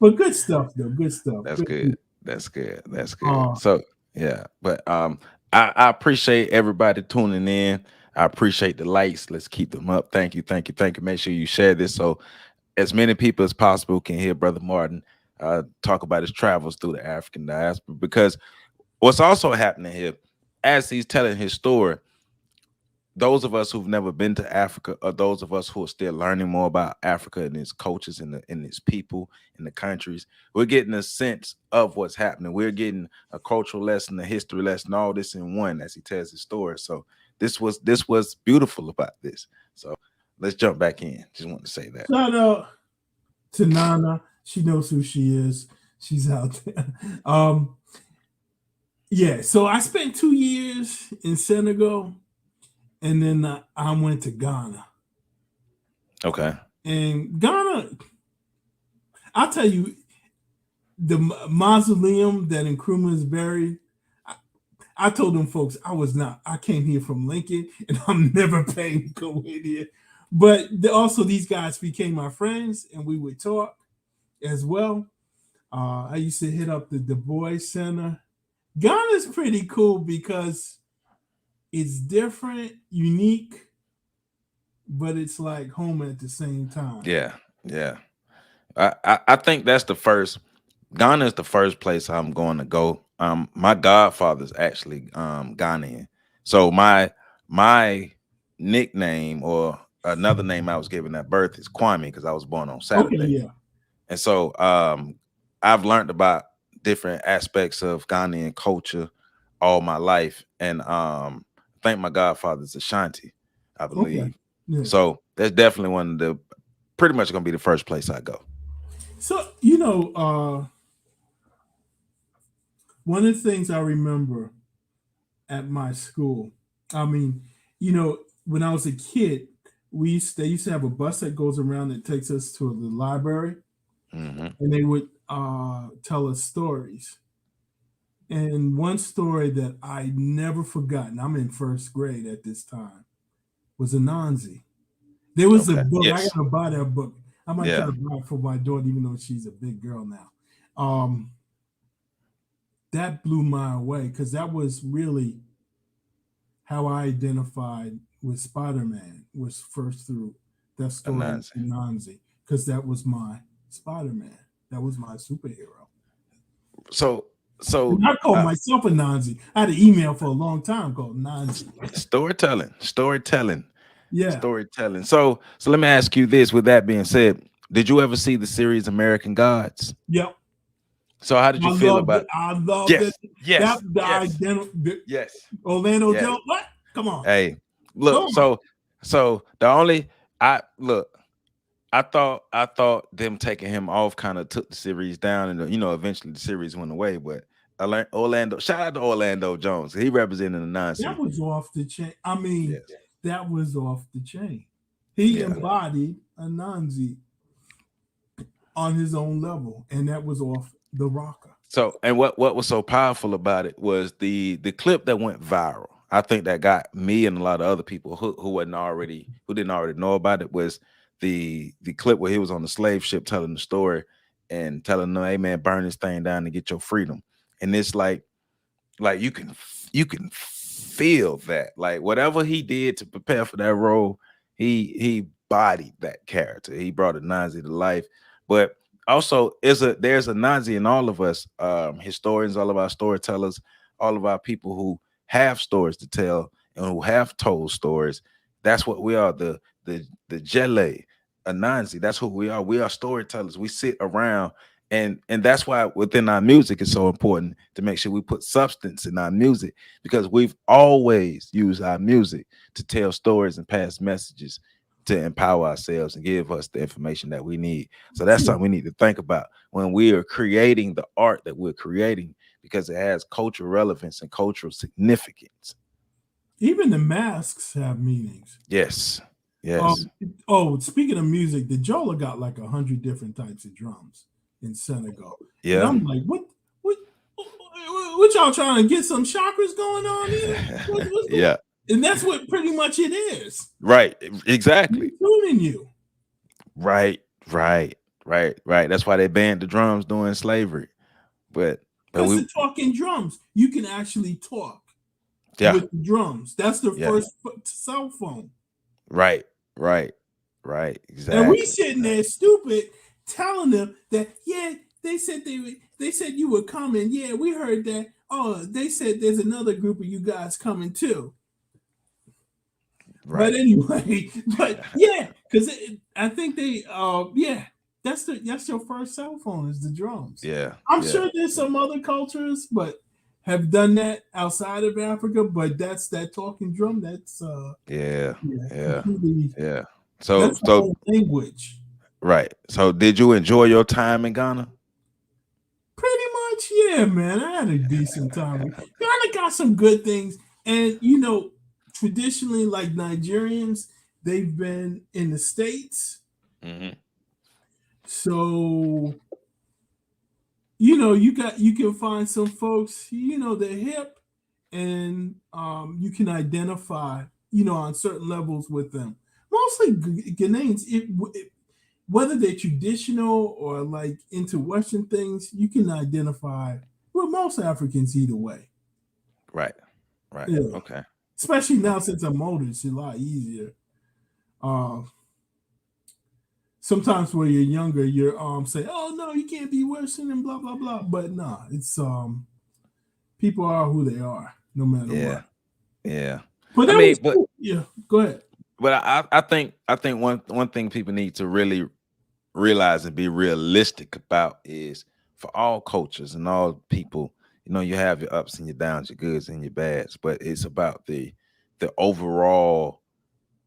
but good stuff though. Good stuff.
That's good. That's good. That's good. So yeah, but I appreciate everybody tuning in. I appreciate the likes. Let's keep them up. Thank you. Make sure you share this so as many people as possible can hear Brother Martin talk about his travels through the African diaspora. Because what's also happening here, as he's telling his story, those of us who've never been to Africa, or those of us who are still learning more about Africa and its cultures and its people and the countries, we're getting a sense of what's happening. We're getting a cultural lesson, a history lesson, all this in one as he tells his story. So this was beautiful about this. So let's jump back in. Just want to say that.
Shout out to Nana. She knows who she is. She's out there. Yeah, so I spent 2 years in Senegal, and then I went to Ghana.
Okay.
And Ghana, I'll tell you, the mausoleum that Nkrumah is buried, I told them folks I came here from Lincoln, and I'm never paying to go in here. But also these guys became my friends, and we would talk as well. I used to hit up the Du Bois Center. Ghana's pretty cool because it's different, unique, but it's like home at the same time.
Yeah. I think that's the first. Ghana is the first place I'm going to go. My godfather's actually Ghanaian, so my nickname, or another name I was given at birth, is Kwame, because I was born on Saturday.
Okay, yeah.
And so I've learned about different aspects of Ghanaian culture all my life, and I think my godfather's Ashanti, I believe.
Okay. Yeah.
So that's definitely one of the, pretty much going to be the first place I go.
So, one of the things I remember at my school, when I was a kid, they used to have a bus that goes around that takes us to the library, and they would tell us stories. And one story that I never forgotten, I'm in first grade at this time, was Anansi. There was a book. Yes. I got to buy that book. I might try to buy it for my daughter, even though she's a big girl now. That blew my away, because that was really how I identified with Spider-Man, was first through that story of Anansi, because that was my Spider-Man. That was my superhero.
So
and I called myself Anansi. I had an email for a long time called Anansi. Storytelling.
Yeah. Storytelling. So let me ask you this. With that being said, did you ever see the series American Gods?
Yep.
So how did you feel about it?
I loved
it. Yes.
Yes. Orlando Jones. What? Come on.
Hey, look. So the only I thought them taking him off kind of took the series down, and eventually the series went away. But Orlando, shout out to Orlando Jones. He represented the nonsense.
That was off the chain. That was off the chain. He embodied Anansi on his own level, and that was off the rocker.
So, and what was so powerful about it was the clip that went viral. I think that got me and a lot of other people who didn't already know about it, was the clip where he was on the slave ship telling the story and telling them, "Hey man, burn this thing down and get your freedom." And it's like you can feel that, like whatever he did to prepare for that role, he bodied that character. He brought Anansi to life. But also there's a Anansi in all of us, historians, all of our storytellers, all of our people who have stories to tell and who have told stories. That's what we are, the Jele Anansi. That's who we are. We are storytellers. We sit around, and that's why within our music it's so important to make sure we put substance in our music, because we've always used our music to tell stories and pass messages to empower ourselves and give us the information that we need. So that's something we need to think about when we are creating the art that we're creating, because it has cultural relevance and cultural significance.
Even the masks have meanings.
Yes.
Speaking of music, the Jola got like 100 different types of drums in Senegal.
Yeah.
And I'm like, what y'all trying to get some chakras going on here?
Yeah.
And that's what pretty much it is.
Right. Exactly.
Tuning you.
Right. That's why they banned the drums during slavery. But
the talking drums, you can actually talk with the drums. That's the first cell phone.
Right. Exactly.
And we sitting there stupid telling them that, they said you were coming. Yeah, we heard that. Oh, they said there's another group of you guys coming too. Right. But anyway, yeah, because I think they that's your first cell phone is the drums.
Yeah.
I'm sure there's some other cultures but have done that outside of Africa, but that's that talking drum. That's
yeah.
So that's the whole language.
Right. So did you enjoy your time in Ghana?
Pretty much, yeah, man. I had a decent time. Ghana got some good things. And traditionally, like Nigerians, they've been in the States.
Mm-hmm.
So you can find some folks, they're hip, and you can identify, on certain levels with them. Mostly Ghanaians, whether they're traditional or like into Western things, you can identify with most Africans either way.
Right. Yeah. Okay.
Especially now since I'm older, it's a lot easier. Sometimes when you're younger, you're say, "Oh no, you can't be Western," and blah blah blah. But nah, it's people are who they are, no matter what.
Yeah.
But cool. Yeah, go ahead.
But I think one thing people need to really realize and be realistic about is for all cultures and all people, you have your ups and your downs, your goods and your bads, but it's about the overall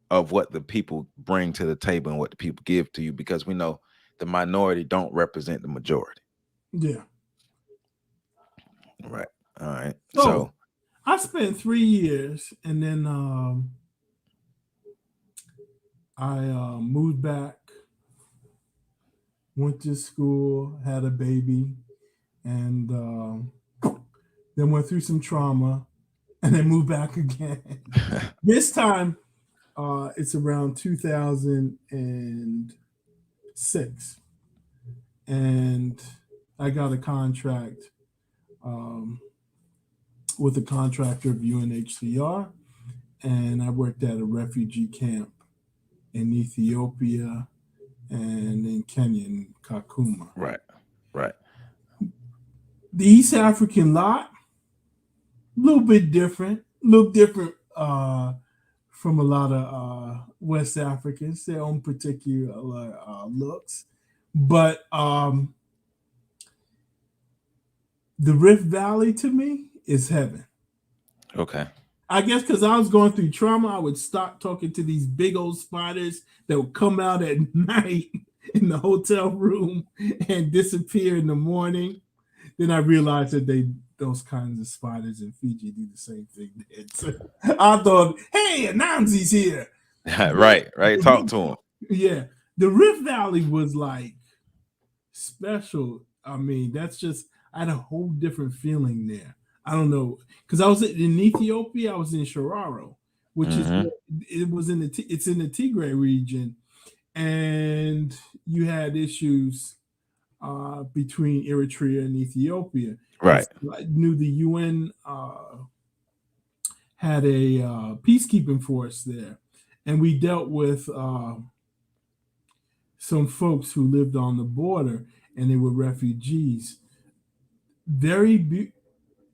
of what the people bring to the table and what the people give to you, because we know the minority don't represent the majority.
Yeah.
Right. All right.
So I spent 3 years, and then I moved back, went to school, had a baby, and then went through some trauma, and then moved back again. This time, it's around 2006, and I got a contract with a contractor of UNHCR, and I worked at a refugee camp in Ethiopia and in Kenya, in Kakuma.
Right.
The East African lot, a little different from a lot of West Africans, their own particular looks. But the Rift Valley to me is heaven.
Okay.
I guess because I was going through trauma, I would start talking to these big old spiders that would come out at night in the hotel room and disappear in the morning. Then I realized that those kinds of spiders in Fiji do the same thing. So I thought, hey, Anansi's here.
Right. Talk to him.
Yeah. The Rift Valley was like special. I mean, that's just, I had a whole different feeling there. I don't know, because I was in Ethiopia. I was in Shiraro, which is it's in the Tigray region, and you had issues between Eritrea and Ethiopia.
Right.
I knew the UN had a peacekeeping force there, and we dealt with some folks who lived on the border, and they were refugees.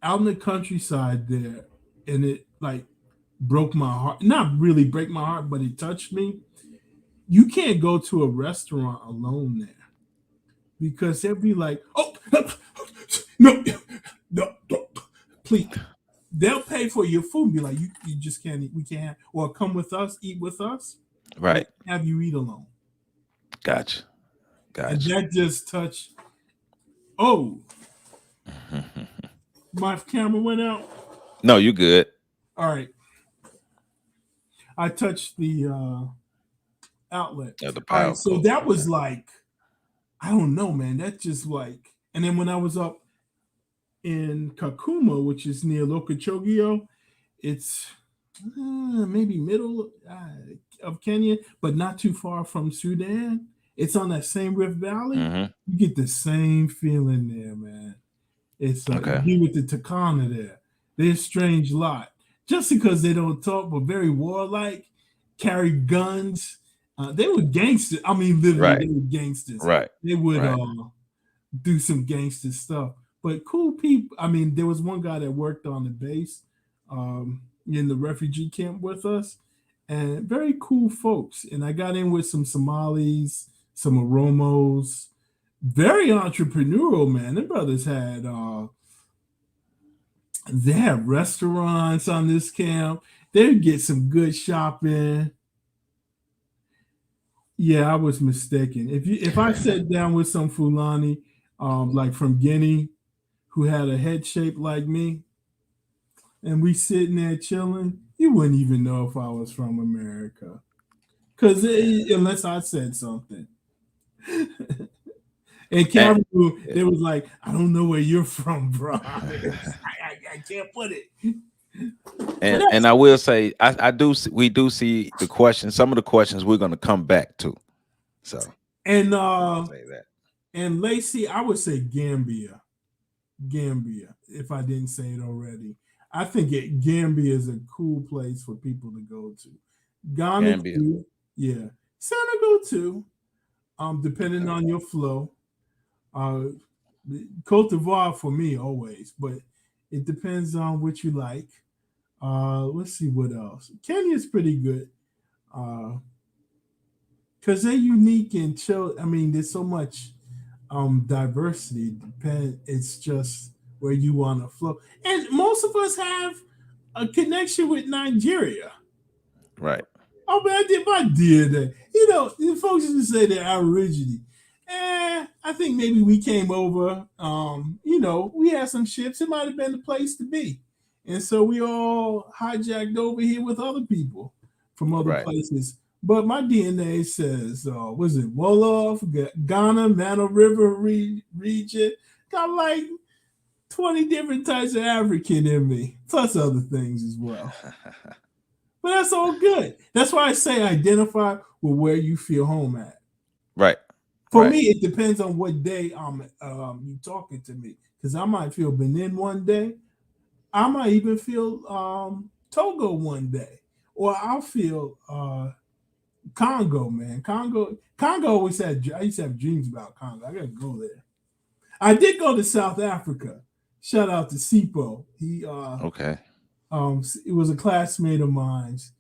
Out in the countryside there, and it like broke my heart. Not really break my heart, but it touched me. You can't go to a restaurant alone there, because they'll be like, "Oh, no, please." They'll pay for your food and be like, "You just can't eat. We can't, or come with us, eat with us."
Right.
Have you eat alone?
Gotcha.
And that just touched. Oh. My camera went out.
No, you good.
All right. I touched the outlet.
Yeah, the power.
Right, so that was like, I don't know, man. That's just like, and then when I was up in Kakuma, which is near Lokachogio, it's maybe middle of Kenya, but not too far from Sudan. It's on that same Rift Valley.
Mm-hmm.
You get the same feeling there, man. It's you with the Takana there. They're a strange lot. Just because they don't talk, but very warlike, carry guns. They were gangsters. I mean, literally, They were gangsters.
Right.
They would do some gangster stuff. But cool people. I mean, there was one guy that worked on the base in the refugee camp with us, and very cool folks. And I got in with some Somalis, some Oromos, very entrepreneurial, man. The brothers had they had restaurants on this camp. They'd get some good shopping. Yeah, I was mistaken. If I sat down with some Fulani, like from Guinea, who had a head shape like me, and we sitting there chilling, you wouldn't even know if I was from America, because unless I said something. And Cameroon, they was like, I don't know where you're from, bro. I can't put it.
And I will say, we do see the questions. Some of the questions we're going to come back to. So
and
say that.
And Lacey, I would say Gambia, if I didn't say it already. I think Gambia is a cool place for people to go to. Ghana too, yeah. Senegal too, depending on your flow. Cote d'Ivoire for me always, but it depends on what you like. Let's see what else. Kenya's pretty good. Because they're unique and chill. I mean, there's so much diversity. It's just where you want to flow. And most of us have a connection with Nigeria.
Right.
Oh, man, I did my DNA. You know, the folks used to say they're Aborigine. I think maybe we came over. You know, we had some ships. It might have been the place to be. And so we all hijacked over here with other people from other places. But my DNA says, was it Wolof, Ghana, Mano River region? Got like 20 different types of African in me, plus other things as well. But that's all good. That's why I say identify with where you feel home at.
Right.
For me, it depends on what day you talking to me. Because I might feel Benin one day. I might even feel Togo one day. Or I'll feel Congo, man. Congo always had, I used to have dreams about Congo. I got to go there. I did go to South Africa. Shout out to Sipo. He
okay.
It was a classmate of mine's,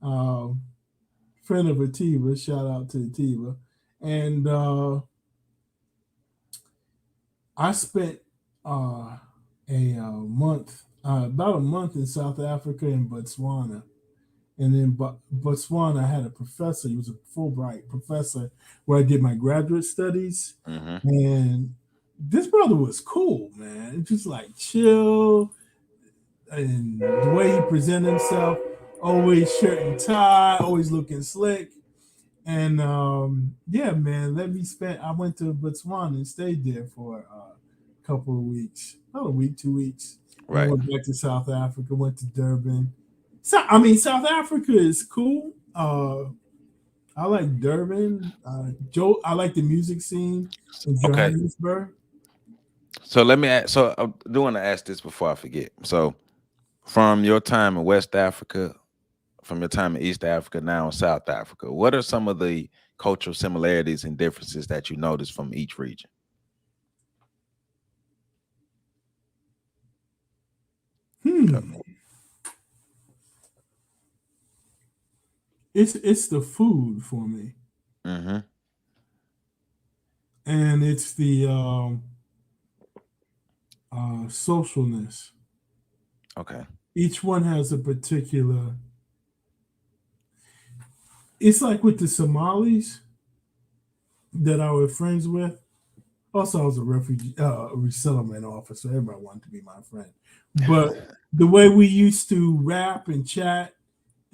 friend of Atiba. Shout out to Atiba. And I spent about a month in South Africa and Botswana. And then Botswana, I had a professor. He was a Fulbright professor where I did my graduate studies.
Mm-hmm.
And this brother was cool, man. Just like chill. And the way he presented himself, always shirt and tie, always looking slick. And yeah, man, I went to Botswana and stayed there for a couple of weeks. About a week, 2 weeks.
Right.
I went back to South Africa, went to Durban. So, I mean, South Africa is cool. I like Durban. I like the music scene in Johannesburg.
Okay. So let me ask. So I do want to ask this before I forget. So from your time in West Africa, from your time in East Africa, now in South Africa, what are some of the cultural similarities and differences that you notice from each region?
It's the food for me.
Mm-hmm.
And it's the socialness.
Okay.
Each one has a particular. It's like with the Somalis that I was friends with. Also, I was a refugee resettlement officer. Everybody wanted to be my friend. But the way we used to rap and chat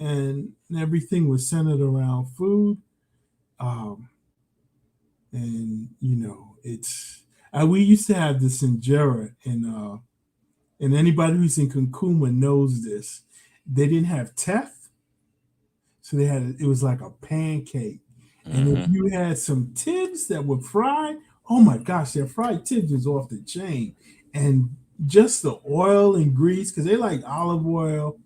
and everything was centered around food. And, you know, it's... we used to have this injera, and anybody who's in Kankuma knows this. They didn't have teff, so it was like a pancake. And if you had some tibs that were fried, oh my gosh, their fried tibs was off the chain. And just the oil and grease, because they like olive oil,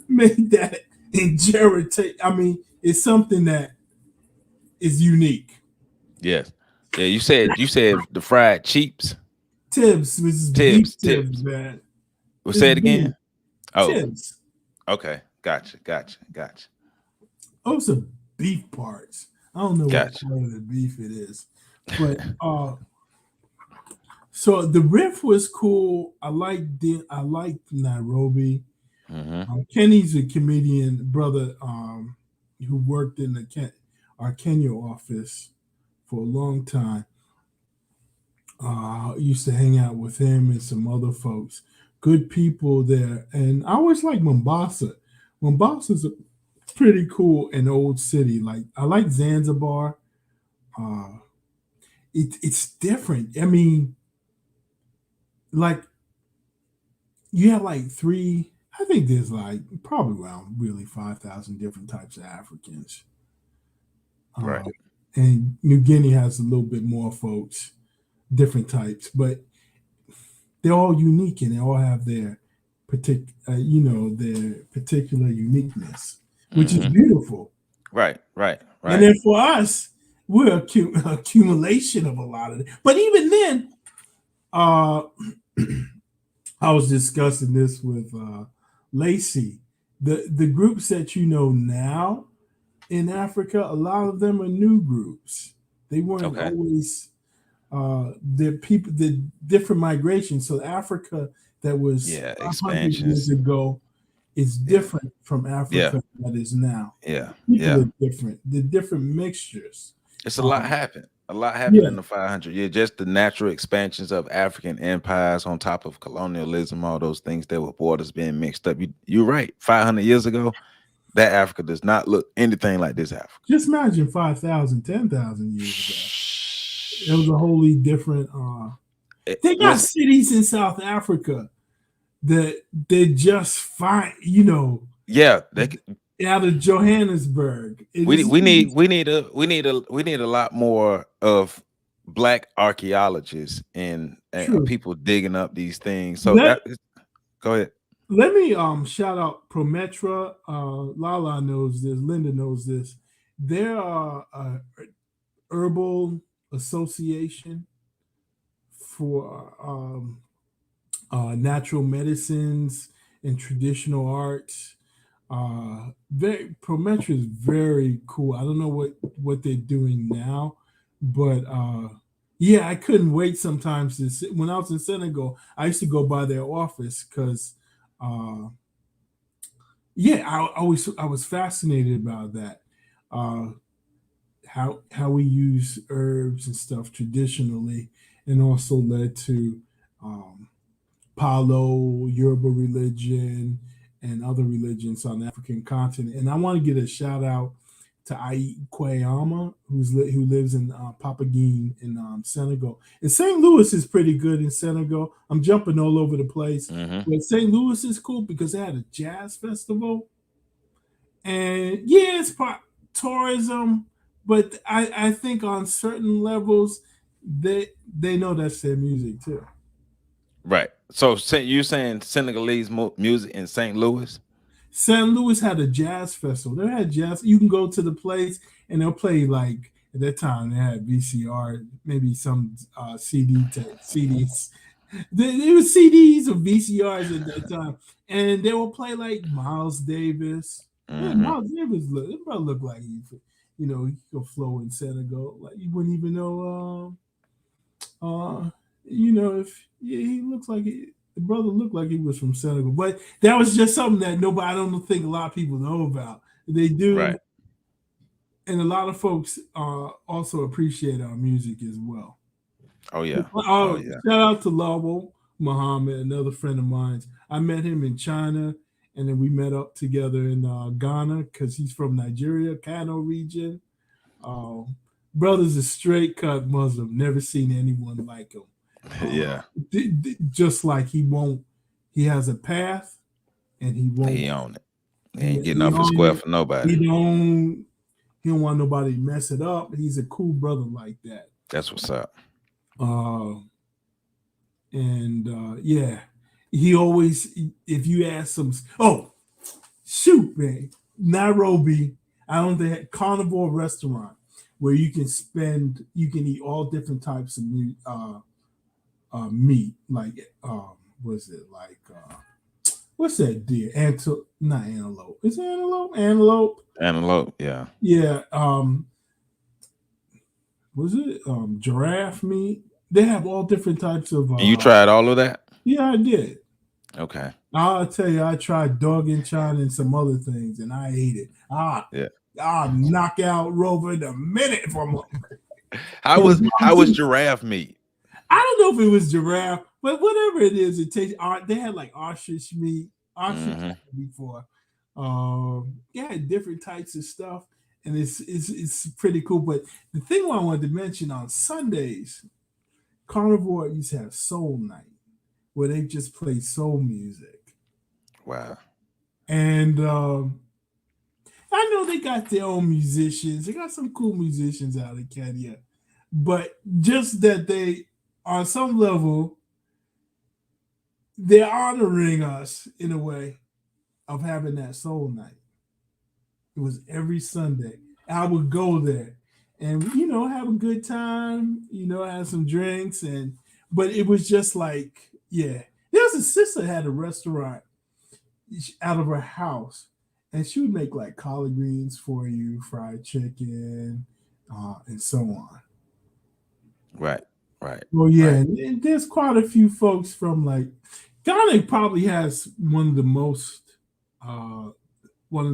made that injera taste. I mean, it's something that is unique.
Yes. Yeah, you said the fried cheeps.
Tibbs, which is beef Tibbs,
Tibbs.
man.
We'll
It's
say it
beef
again. Oh,
Tibbs.
okay. Gotcha.
Oh, it's a beef parts. I don't know what
Gotcha.
part of the beef it is, but so the riff was cool. I liked Nairobi.
Mm-hmm.
Kenny's a comedian brother who worked in our Kenya office for a long time. Used to hang out with him and some other folks. Good people there, and I always like Mombasa. Mombasa's a pretty cool and old city. Like I like Zanzibar. Uh, it's different. I mean, like you have like three. I think there's like probably around really 5,000 different types of Africans.
Right.
And New Guinea has a little bit more folks, different types, but they're all unique and they all have their their particular uniqueness, which is beautiful.
Right.
And then for us, we're accumulation of a lot of it. But even then, I was discussing this with Lacey. The groups that you know now in Africa, a lot of them are new groups. They weren't always the different migrations. So Africa that was 100 years ago is different from Africa that is now. People are different. The different mixtures.
It's a lot happened. A lot happened in the 500 years. Just the natural expansions of African empires on top of colonialism, all those things that were borders being mixed up. You're right. 500 years ago, that Africa does not look anything like this Africa.
Just imagine 5,000, 10,000 years ago. It was a wholly different. They got cities in South Africa that they just find, out of Johannesburg.
We need a lot more of Black archaeologists and people digging up these things. So go ahead.
Let me shout out Prometra. Lala knows this. Linda knows this. They're a herbal association for natural medicines and traditional arts. Prometra is very cool. I don't know what they're doing now, but I couldn't wait sometimes to sit. When I was in Senegal, I used to go by their office because I was fascinated about that. How we use herbs and stuff traditionally, and also led to Palo, Yoruba religion, and other religions on the African continent. And I want to give a shout out to Ai Kweyama, who lives in Papagine in Senegal. And St. Louis is pretty good in Senegal. I'm jumping all over the place. But St. Louis is cool because they had a jazz festival. And it's part tourism, but I think on certain levels, they know that's their music too.
Right. So you're saying Senegalese music in St. Louis?
St. Louis had a jazz festival. They had jazz. You can go to the place and they'll play like at that time they had VCR, maybe some CDs. There were CDs or VCRs at that time, and they will play like Miles Davis. Miles Davis looked like he could flow in Senegal. Like you wouldn't even know. If he looks like the brother looked like he was from Senegal, but that was just something that I don't think a lot of people know about. They do, right. And a lot of folks also appreciate our music as well.
Oh yeah.
Shout out to Lawal Muhammad, another friend of mine. I met him in China, and then we met up together in Ghana because he's from Nigeria, Kano region. Brother's a straight cut Muslim. Never seen anyone like him. Just like he has a path, and he won't.
He own it. He ain't getting off his square for nobody.
He don't want nobody to mess it up. He's a cool brother like that.
That's what's up.
He always, if you ask him, man, Nairobi, I don't think Carnivore restaurant. where you can eat all different types of meat, like what's it like? What's that deer? Not antelope. Is it antelope?
Antelope, yeah.
Yeah. Was it giraffe meat? They have all different types of.
You tried all of that?
Yeah, I did.
Okay.
I'll tell you, I tried dog and china and some other things, and I ate it. I'll knock out Rover in a minute from him.
How was giraffe meat?
I don't know if it was giraffe, but whatever it is, it tastes. They had like ostrich meat, before. Yeah, different types of stuff, and it's pretty cool. But the thing I wanted to mention, on Sundays, Carnivore used to have soul night, where they just play soul music.
Wow.
And I know they got their own musicians. They got some cool musicians out of Kenya, but just that they, on some level, they're honoring us in a way of having that soul night. It was every Sunday. I would go there and, have a good time, have some drinks. But it was just like, yeah. There was a sister had a restaurant out of her house, and she would make like collard greens for you, fried chicken, and so on.
Right.
Well, yeah,
right.
And there's quite a few folks from like Ghana. Probably has one of the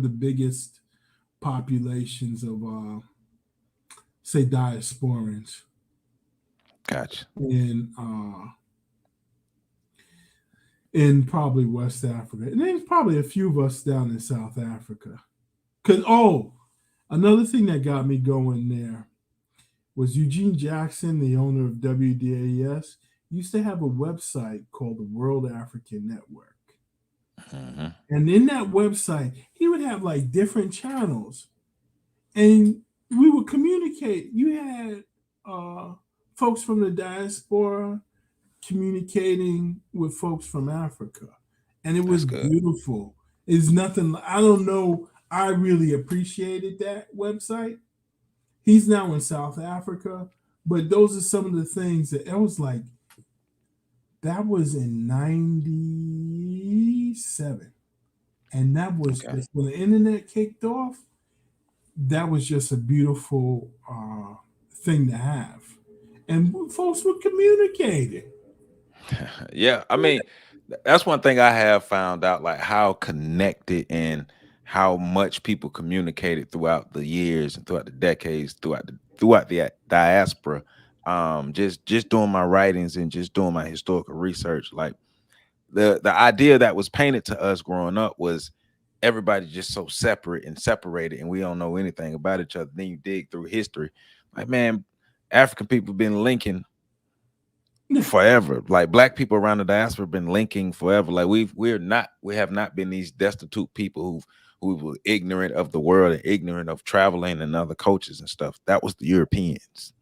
biggest populations of say diasporans.
Gotcha.
In probably West Africa, and there's probably a few of us down in South Africa. Because another thing that got me going there was Eugene Jackson, the owner of WDAS, used to have a website called the World African Network.
Mm-hmm.
And in that website, he would have like different channels, and we would communicate. You had folks from the diaspora communicating with folks from Africa, and it was beautiful. It's nothing. I don't know. I really appreciated that website. He's now in South Africa, but those are some of the things that I was like. That was in '97, and that was just when the internet kicked off. That was just a beautiful thing to have, and folks were communicating.
Yeah, I mean, that's one thing I have found out, like how connected and how much people communicated throughout the years and throughout the decades, throughout the diaspora. Just doing my writings and just doing my historical research, like the idea that was painted to us growing up was everybody just so separate and separated, and we don't know anything about each other. Then you dig through history, like, man, African people been linking forever. Like black people around the diaspora have been linking forever. Like we have not been these destitute people who were ignorant of the world and ignorant of traveling and other cultures and stuff. That was the Europeans.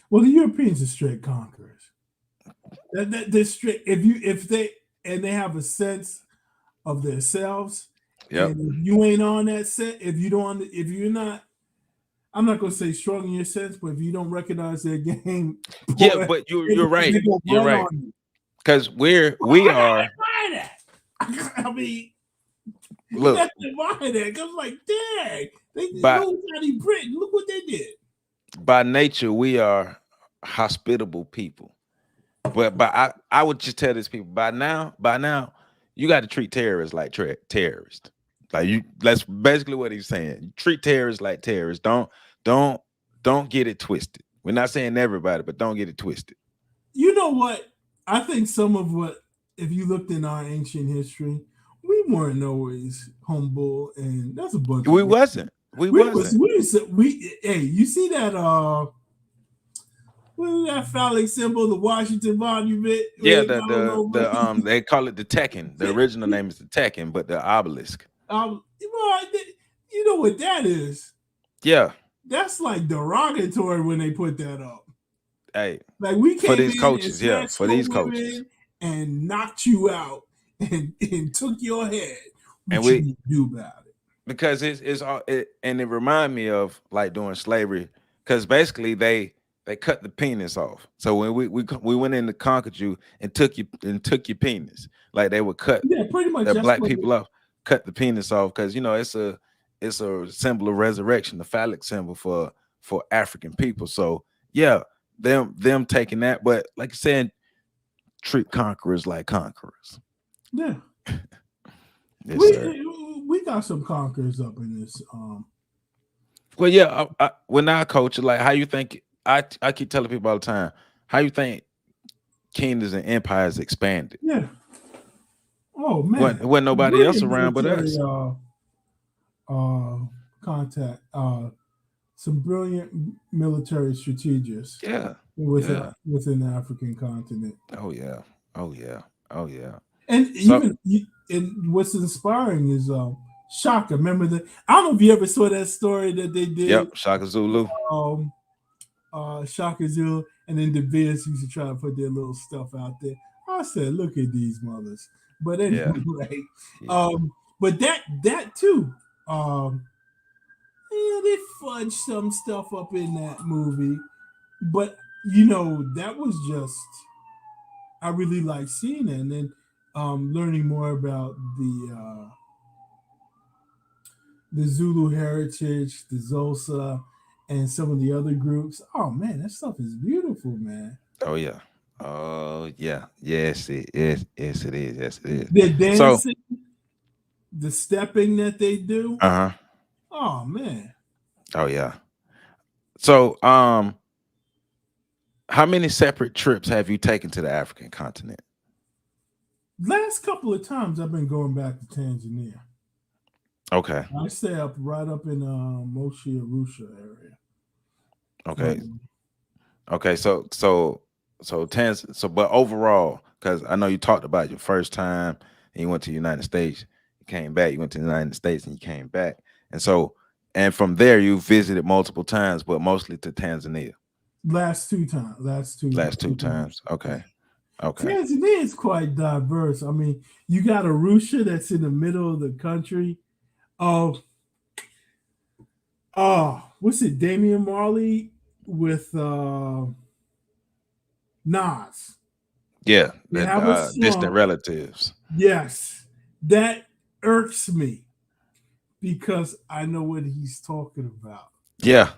Well, the Europeans are straight conquerors. They're straight. If they have a sense of themselves.
Yep.
And if you ain't on that set, if you're not, I'm not gonna say strong in your sense, but if you don't recognize their game,
yeah, but you're right. You're right. Because we are.
I mean,
look,
that's that. Because like, dang, they know Britain. Look what they did.
By nature, we are hospitable people. But I would just tell these people by now, you got to treat terrorists like terrorists. Like that's basically what he's saying. You treat terrorists like terrorists. Don't get it twisted. We're not saying everybody, but don't get it twisted.
You know what? I think some of what, if you looked in our ancient history, we weren't always humble, and that's a bunch.
We wasn't. Hey,
you see that? What is that phallic symbol? The Washington Monument.
Yeah, they call it the Tekken. The original name is the Tekken, but the obelisk.
You know what that is?
Yeah,
that's like derogatory when they put that up.
Hey,
like we came
for these coaches, for these coaches,
and knocked you out and took your head.
What you
do about it?
because it's all and it remind me of like during slavery, because basically they cut the penis off. So when we went in to conquered you and took your penis, like they would cut
Yeah, pretty much.
the
That's
black
what.
people off, cut the penis off, because it's a symbol of resurrection, the phallic symbol for African people. So yeah, them taking that, but like you said, treat conquerors like conquerors.
Yeah,
Yes, sir.
we got some conquerors up in this.
Well, yeah. When I coach, like, how you think? I keep telling people all the time, how you think kingdoms and empires expanded?
Yeah. Oh man,
When nobody else
brilliant
around but
military
us.
contact. Some brilliant military strategists.
Yeah.
Within the African continent.
Oh yeah. Oh yeah. Oh yeah.
And
So
and what's inspiring is Shaka. Remember that? I don't know if you ever saw that story that they did.
yep, Shaka Zulu.
Shaka Zulu, and then the Bears used to try to put their little stuff out there. I said, look at these mothers. But anyway, but that too, they fudged some stuff up in that movie. But that was just, I really like seeing it, and then learning more about the Zulu heritage, the Xhosa, and some of the other groups. Oh man, that stuff is beautiful, man.
Oh yeah. Oh yeah. Yes, it is. Yes, it is. Yes, it is.
The dancing, the stepping that they do. Oh man.
Oh yeah. So how many separate trips have you taken to the African continent?
Last couple of times I've been going back to Tanzania.
Okay.
I stay right up in Moshi Arusha area.
Okay. Okay. So but overall, because I know you talked about your first time and you went to the United States, you came back, you went to the United States and you came back. And from there you visited multiple times, but mostly to Tanzania.
Last two times.
Okay. Okay.
Tanzania is quite diverse. I mean, you got Arusha that's in the middle of the country. What's it? Damian Marley with Nas.
Yeah, distant relatives.
Yes, that irks me because I know what he's talking about.
Yeah.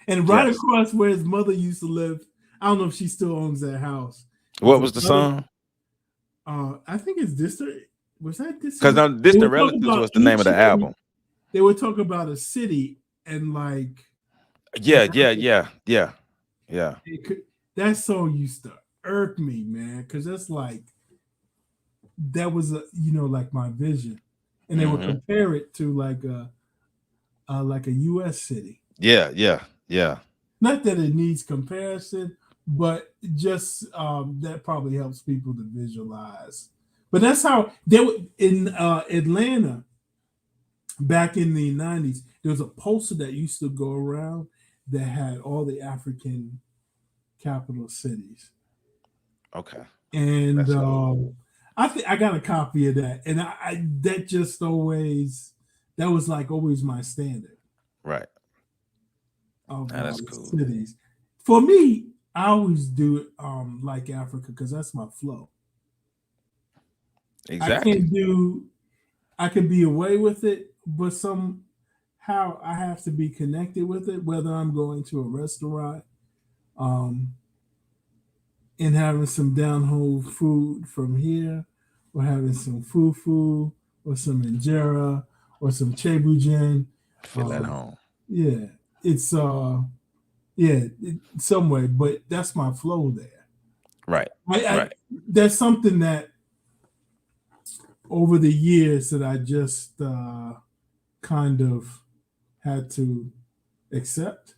And right across where his mother used to live, I don't know if she still owns that house.
What was the song?
I think it's Distant. Was that Distant?
Because Distant Relatives was the name of the album.
They were talking about a city and like.
Yeah.
That song used to irk me, man, because that's like, that was like my vision, and they would compare it to like a U.S. city.
Yeah.
Not that it needs comparison, but just that probably helps people to visualize. But that's how they were in Atlanta back in the 90s. There was a poster that used to go around that had all the African capital cities.
Okay.
And I got a copy of that, and that was like always my standard.
Right.
That's cool. Cities. For me, I always do it like Africa because that's my flow.
Exactly.
I can be away with it, but somehow I have to be connected with it, whether I'm going to a restaurant and having some down-home food from here, or having some fufu, or some injera, or some chebujen.
Feel at home.
Yeah. It's some way, but that's my flow there.
Right.
There's something that over the years that I just kind of had to accept.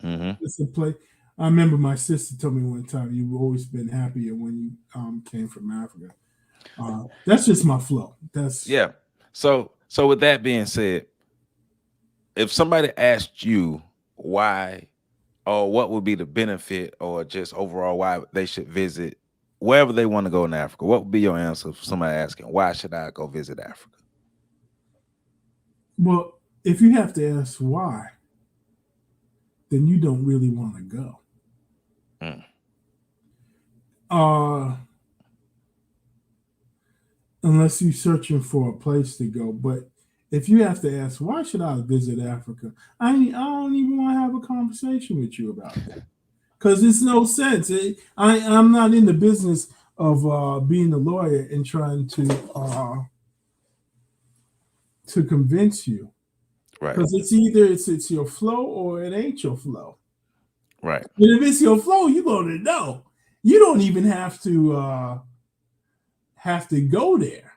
It's a play. I remember my sister told me one time, you've always been happier when you came from Africa. That's just my flow.
So with that being said, if somebody asked you why, or what would be the benefit, or just overall why they should visit wherever they want to go in Africa, what would be your answer for somebody asking, why should I go visit Africa?
Well, if you have to ask why, then you don't really want to go.
Mm.
Unless you're searching for a place to go. But if you have to ask, why should I visit Africa? I don't even want to have a conversation with you about that because it's no sense. I'm not in the business of being a lawyer and trying to convince you.
Right.
Because it's either it's your flow or it ain't your flow.
Right.
And if it's your flow, you're gonna know. You don't even have to go there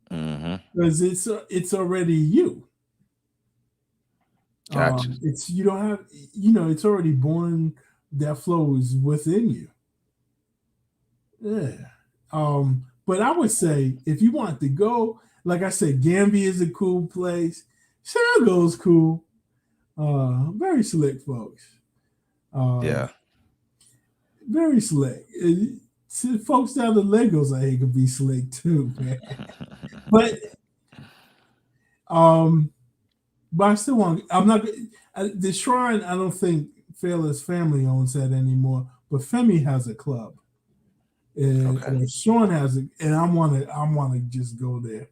because it's already you.
Gotcha.
It's you don't have it's already born. That flow is within you. Yeah. But I would say if you want to go, like I said, Gambia is a cool place. Senegal's cool. Very slick folks.
Yeah.
Very slick. Folks down the Lagos, I think, could be slick too, man. But I still want. I'm not. The shrine, I don't think Fela's family owns that anymore. But Femi has a club, and Sean has it, and I want to just go there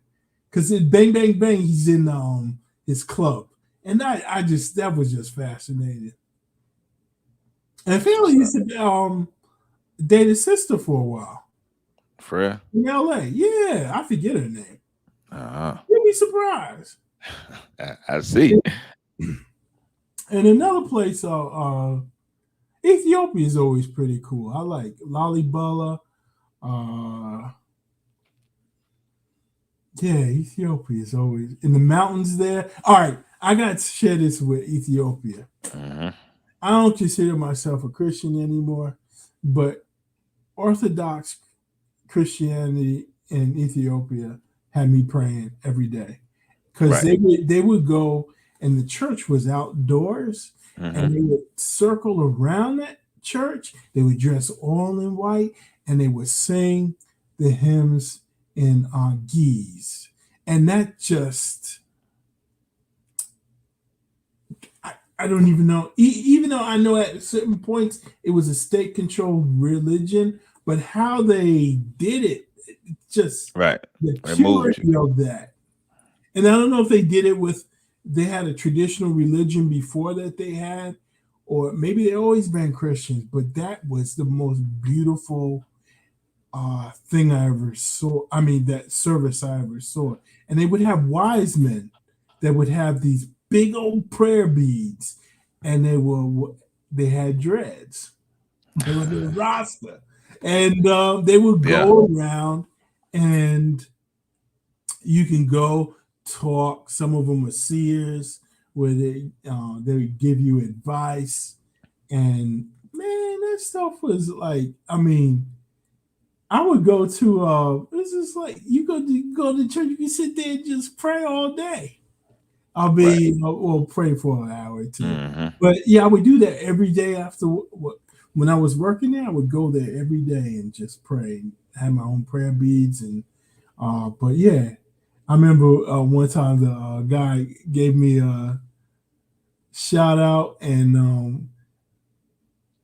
because it bang bang bang. He's in his club, and that was just fascinating. And Fela used to date his sister for a while.
For real?
In LA. Yeah, I forget her name.
Uh-huh.
You'll be surprised.
I see.
And another place, Ethiopia is always pretty cool. I like Lalibela. Yeah, Ethiopia is always in the mountains there. All right, I got to share this with Ethiopia. I don't consider myself a Christian anymore, but Orthodox Christianity in Ethiopia had me praying every day because they would go and the church was outdoors and they would circle around that church. They would dress all in white and they would sing the hymns in Geese. And that just, I don't even know, even though I know at certain points it was a state-controlled religion, but how they did it, just the purity of that. And I don't know if they did it they had a traditional religion before that they had, or maybe they always been Christians, but that was the most beautiful thing I ever saw. I mean, that service I ever saw. And they would have wise men that would have these big old prayer beads, and they had dreads. They were the Rasta, and they would go around, and you can go talk. Some of them are seers, where they would give you advice, and man, that stuff was like, I mean, I would go to this is like you go to church, you can sit there and just pray all day. I'll be well, pray for an hour or two. But yeah, I would do that every day after when I was working there. I would go there every day and just pray, have my own prayer beads, and but yeah, I remember one time the guy gave me a shout out, and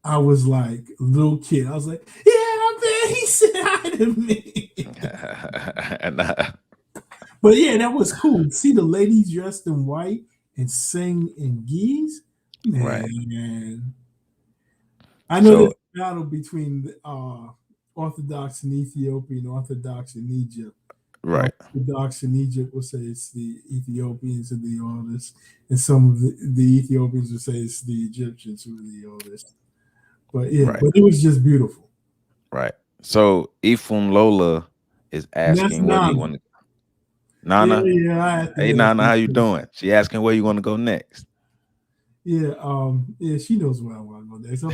I was like a little kid. I was like, yeah, man, he said hi to me. But yeah, that was cool. See the ladies dressed in white and sing in Geese. Man. I know there's a battle between Orthodox in Ethiopia and Orthodox in Egypt. Orthodox in Egypt will say it's the Ethiopians are the oldest, and some of the Ethiopians will say it's the Egyptians who are the oldest. But yeah, but it was just beautiful.
Right. So Ifun Lola is asking where you want to. Nana, hey Nana, how you doing? She asking where you want to go next.
Yeah, yeah, she knows where I want to go next. I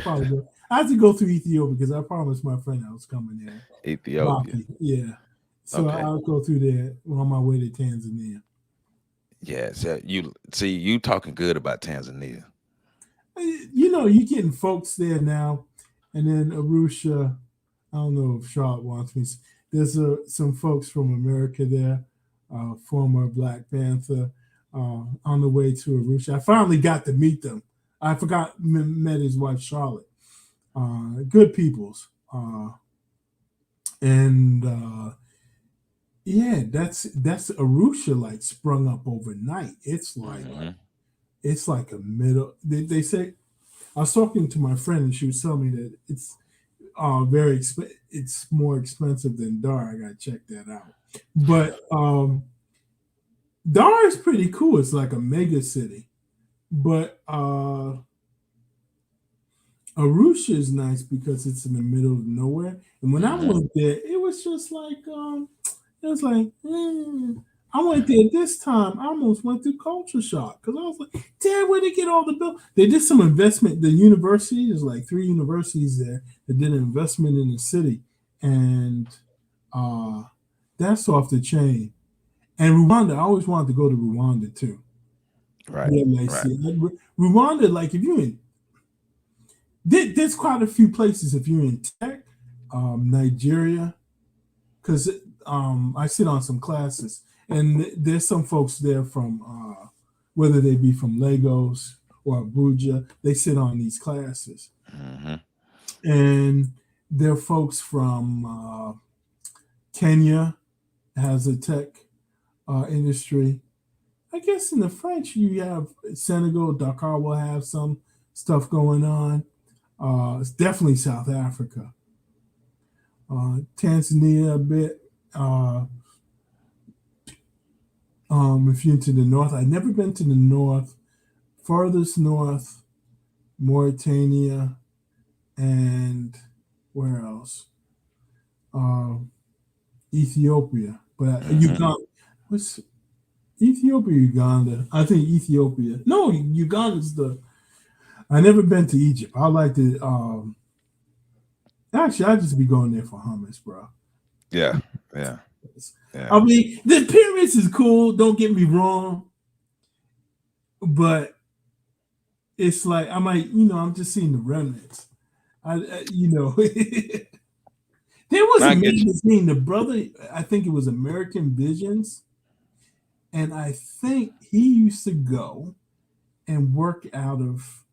have to go through Ethiopia because I promised my friend I was coming there.
Ethiopia.
Yeah. So I'll go through there on my way to Tanzania.
Yeah, so you talking good about Tanzania.
You know, you're getting folks there now, and then Arusha. I don't know if Charlotte wants me. There's some folks from America there, former Black Panther. on the way to Arusha. I finally got to meet them. I met his wife Charlotte. Good peoples. Yeah, that's Arusha like sprung up overnight. It's like a middle. They say I was talking to my friend and she was telling me that it's it's more expensive than Dar. I gotta check that out. But Dar is pretty cool. It's like a mega city. But Arusha is nice because it's in the middle of nowhere. And when I went there, it was just like I went there this time. I almost went through culture shock because I was like, Dad, where'd they get all the bill? They did some investment. The university, there's like 3 universities there that did an investment in the city. And that's off the chain. And Rwanda, I always wanted to go to Rwanda too.
Right.
Yeah, like, Rwanda, like if you're in, there's quite a few places if you're in tech, Nigeria, because I sit on some classes and there's some folks there from whether they be from Lagos or Abuja, they sit on these classes. And there are folks from Kenya has a tech industry. I guess in the French you have Senegal, Dakar will have some stuff going on. It's definitely South Africa. Tanzania a bit. If you're into the north, I've never been to the north. Farthest north, Mauritania, and where else? Ethiopia. But Uganda. What's Ethiopia, Uganda? I think Ethiopia. No, Uganda's I never been to Egypt. I like to. Actually, I just be going there for hummus, bro.
Yeah.
I mean, the pyramids is cool. Don't get me wrong, but it's like I might, I'm just seeing the remnants. There was a magazine, the brother. I think it was American Visions, and I think he used to go and work out of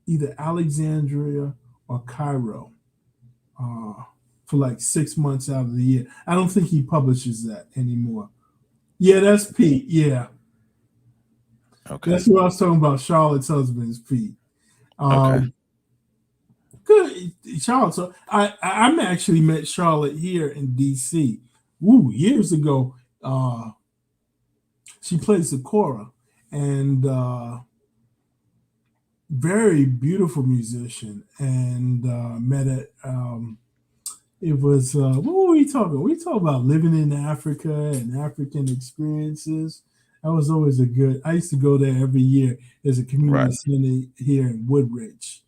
either Alexandria or Cairo for like 6 months out of the year. I don't think he publishes that anymore. Yeah, that's Pete. Yeah. Okay. That's what I was talking about. Charlotte's husband is Pete.
Okay.
Good. Charlotte. So I actually met Charlotte here in DC. Years ago. She plays the kora and very beautiful musician, and met at it was what were we talking? We talked about living in Africa and African experiences. That was always I used to go there every year. There's a community center here in Woodridge,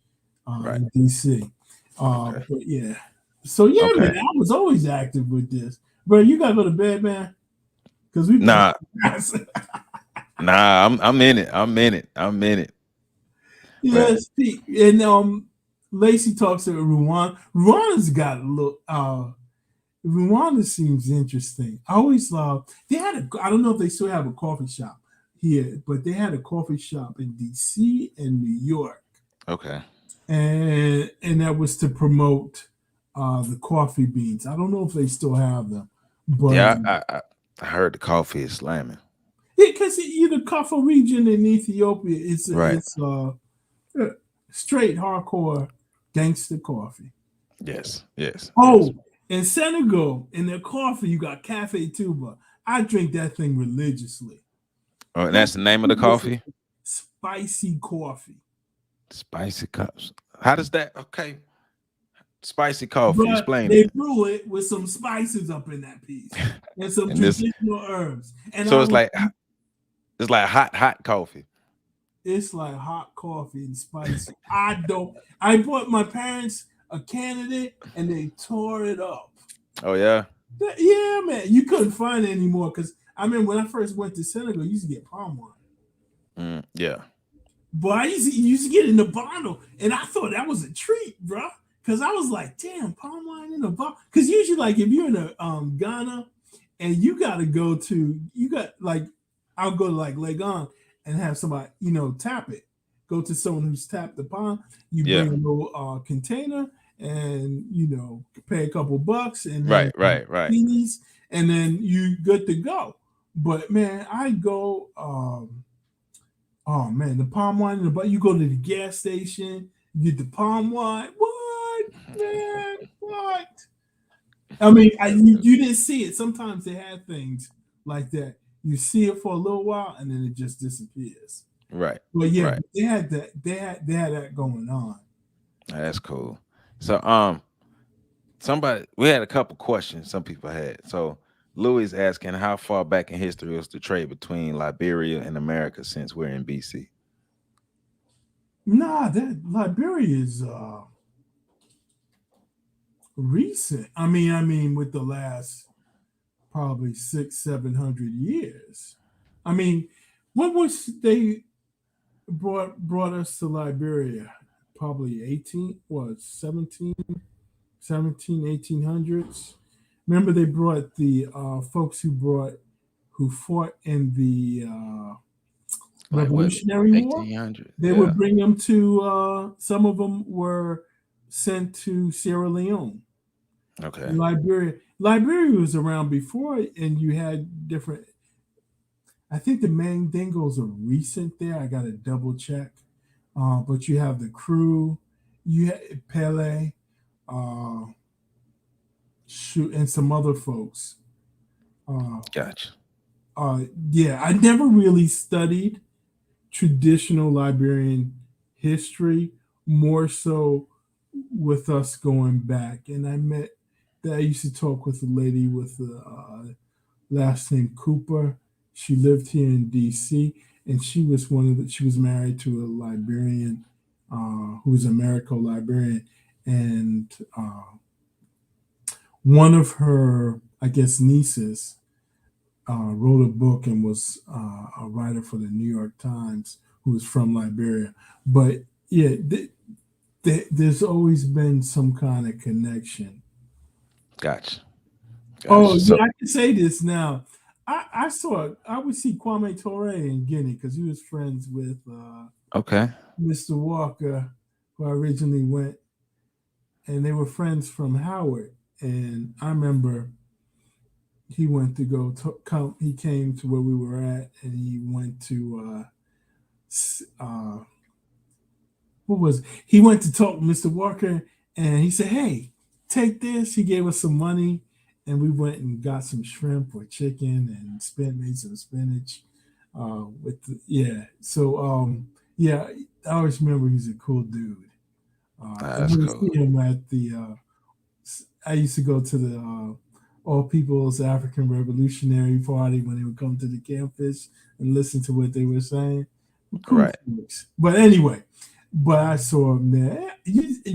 in DC. But yeah. So yeah, man, I was always active with this. Bro, you gotta go to bed, man. Because we
Nah, I'm in it. I'm in it.
Yes, and Lacey talks about Rwanda. Rwanda's got a look. Rwanda seems interesting. I always love. I don't know if they still have a coffee shop here, but they had a coffee shop in DC and New York.
Okay.
And that was to promote the coffee beans. I don't know if they still have them, but
yeah, I heard the coffee is slamming.
Yeah, because the Kaffa region in Ethiopia, it's straight hardcore gangster coffee.
Yes.
In Senegal, in their coffee, you got Cafe Tuba. I drink that thing religiously.
Oh, and that's the name of the coffee?
Spicy coffee.
Spicy cups. How does that? Okay. Spicy coffee.
But
explain
they
it.
brew it with some spices up in that piece and some traditional herbs. And
so it's like hot coffee.
It's like hot coffee and spicy. I bought my parents a candidate and they tore it up.
Oh yeah.
Yeah, man. You couldn't find it anymore because I mean when I first went to Senegal, I used to get palm wine.
Yeah.
But I used to get it in the bottle, and I thought that was a treat, bro. Because I was like, damn, palm wine in a bottle. Because usually, like, if you're in Ghana and you got to go to, I'll go to like Legon, and have somebody, tap it. Go to someone who's tapped the pond. You
Yeah.
bring a little container, and pay a couple bucks, and then
Right.
beanies, and then you good to go. But man, I go. Oh man, the palm wine. But you go to the gas station, you get the palm wine. What, man? What? I mean, you didn't see it. Sometimes they had things like that. You see it for a little while, and then it just disappears.
Right.
But yeah,
Right.
they had that. They had that going on.
That's cool. So we had a couple questions some people had. So Louis is asking, how far back in history was the trade between Liberia and America since we're in BC?
Nah, that Liberia is recent. I mean, with the last probably 600-700 years. I mean, when was they brought us to Liberia? Probably 1800s. Remember, they brought the folks who fought in the Revolutionary War.
1800.
They would bring them to. Some of them were sent to Sierra Leone.
Okay.
Liberia was around before, and you had different. I think the Mandingos are recent there. I got to double check. But you have the crew, you have Pele, and some other folks.
Gotcha.
Yeah, I never really studied traditional Liberian history, more so with us going back. And I used to talk with a lady with the last name Cooper. She lived here in DC, and she was she was married to a Liberian who was a Americo-Liberian, and one of her, I guess, nieces wrote a book and was a writer for the New York Times who was from Liberia. But yeah, there's always been some kind of connection.
Gotcha.
Oh, yeah, I can say this now. I would see Kwame Ture in Guinea because he was friends with Mr. Walker, who I originally went, and they were friends from Howard. And I remember he went to he came to where we were at, and he went to he went to talk with Mr. Walker, and he said, "Hey, take this." He gave us some money, and we went and got some shrimp or chicken and made some spinach. So yeah, I always remember he's a cool dude.
That's cool.
See him at the. I used to go to the All People's African Revolutionary Party when they would come to the campus and listen to what they were saying. Cool
right.
Folks. But anyway. But I saw him there.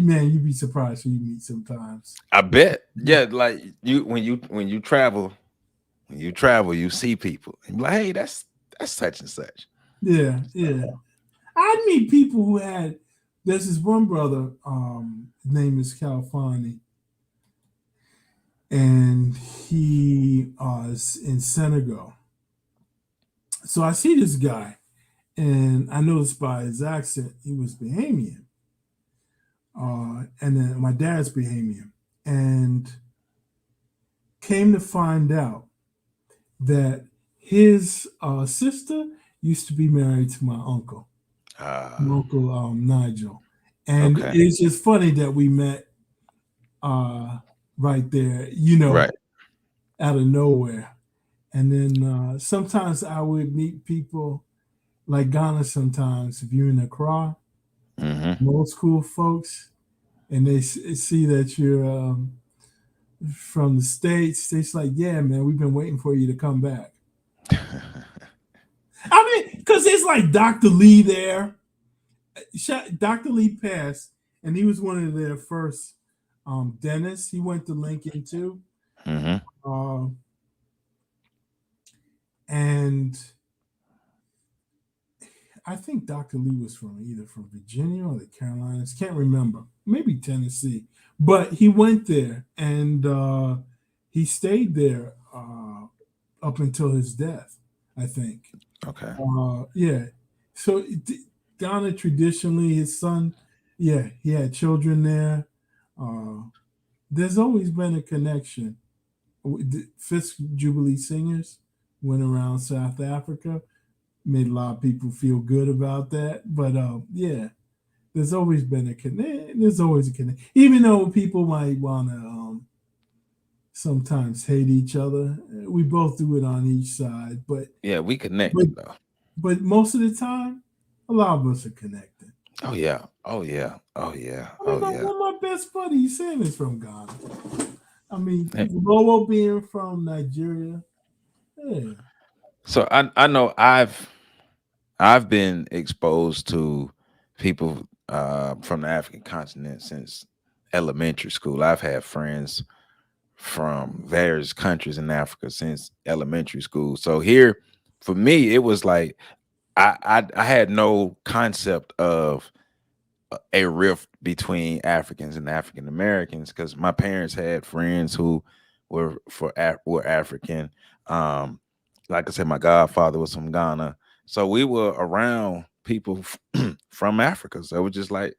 Man, you'd be surprised who you meet sometimes.
I bet. Yeah, like when you travel, you see people. And be like, hey, that's such and such.
Yeah. I'd meet people who there's this one brother, his name is Calfani, and he is in Senegal. So I see this guy. And I noticed by his accent, he was Bahamian. And then my dad's Bahamian. And came to find out that his sister used to be married to my uncle, Nigel. And it's just funny that we met right there,
right.
out of nowhere. And then sometimes I would meet people like Ghana sometimes, if you're in Accra, old school folks, and they see that you're from the States, they're like, yeah, man, we've been waiting for you to come back. I mean, because it's like Dr. Lee there. Dr. Lee passed, and he was one of their first dentists. He went to Lincoln too. And I think Dr. Lee was either from Virginia or the Carolinas. Can't remember. Maybe Tennessee. But he went there, and he stayed there up until his death, I think.
Okay.
Yeah. So Ghana traditionally, his son, yeah, he had children there. There's always been a connection. The Fifth Jubilee Singers went around South Africa, made a lot of people feel good about that. But yeah, there's always been a connect. There's always a connect, even though people might want to sometimes hate each other. We both do it on each side, but
Yeah, we connected though.
But most of the time, a lot of us are connected.
Oh yeah. Oh yeah. Oh yeah.
I mean,
Oh yeah.
one of my best buddies, Sam, is from Ghana. I mean,
Hey.
Lolo being from Nigeria. Yeah.
So I know I've been exposed to people from the African continent since elementary school. I've had friends from various countries in Africa since elementary school. So here, for me, it was like I had no concept of a rift between Africans and African Americans because my parents had friends who were African. Like I said, my godfather was from Ghana, so we were around people from Africa. So it was just like,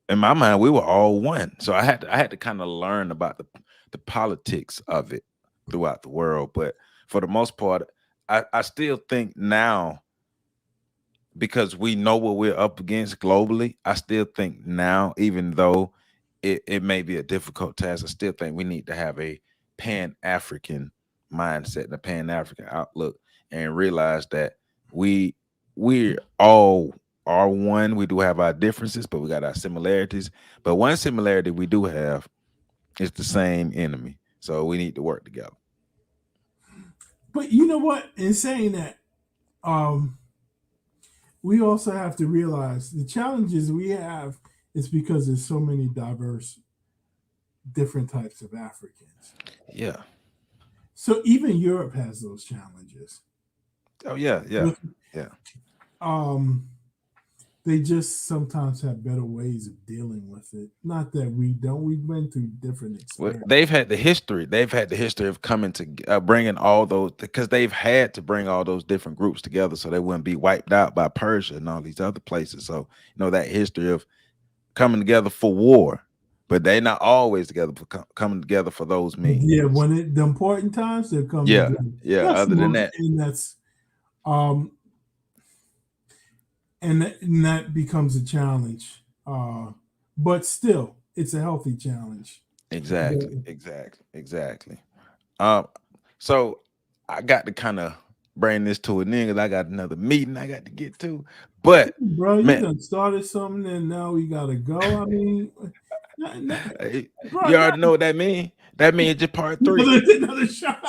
in my mind, we were all one. So I had to kind of learn about the politics of it throughout the world. But for the most part, I still think now, because we know what we're up against globally, I still think now, even though it may be a difficult task, I still think we need to have a Pan-African mindset and a Pan-African outlook and realize that we all are one. We do have our differences, but we got our similarities. But one similarity we do have is the same enemy. So we need to work together.
But you know what? In saying that, we also have to realize the challenges we have is because there's so many diverse, different types of Africans.
Yeah.
So even Europe has those challenges.
Oh yeah, yeah, yeah.
They just sometimes have better ways of dealing with it. Not that we don't. We've been through different experiences.
Well, they've had the history. They've had the history of coming to bringing all those, because they've had to bring all those different groups together so they wouldn't be wiped out by Persia and all these other places. So that history of coming together for war, but they're not always together for coming together for those means.
Yeah, when the important times they come together.
Yeah. Other than that,
and that's and that becomes a challenge. But still, it's a healthy challenge.
Exactly. So I got to kind of bring this to an end because I got another meeting I got to get to. But
bro, you done started something and now we gotta go. I mean,
bro, you already know what that means. That means just part 3.
Another shot.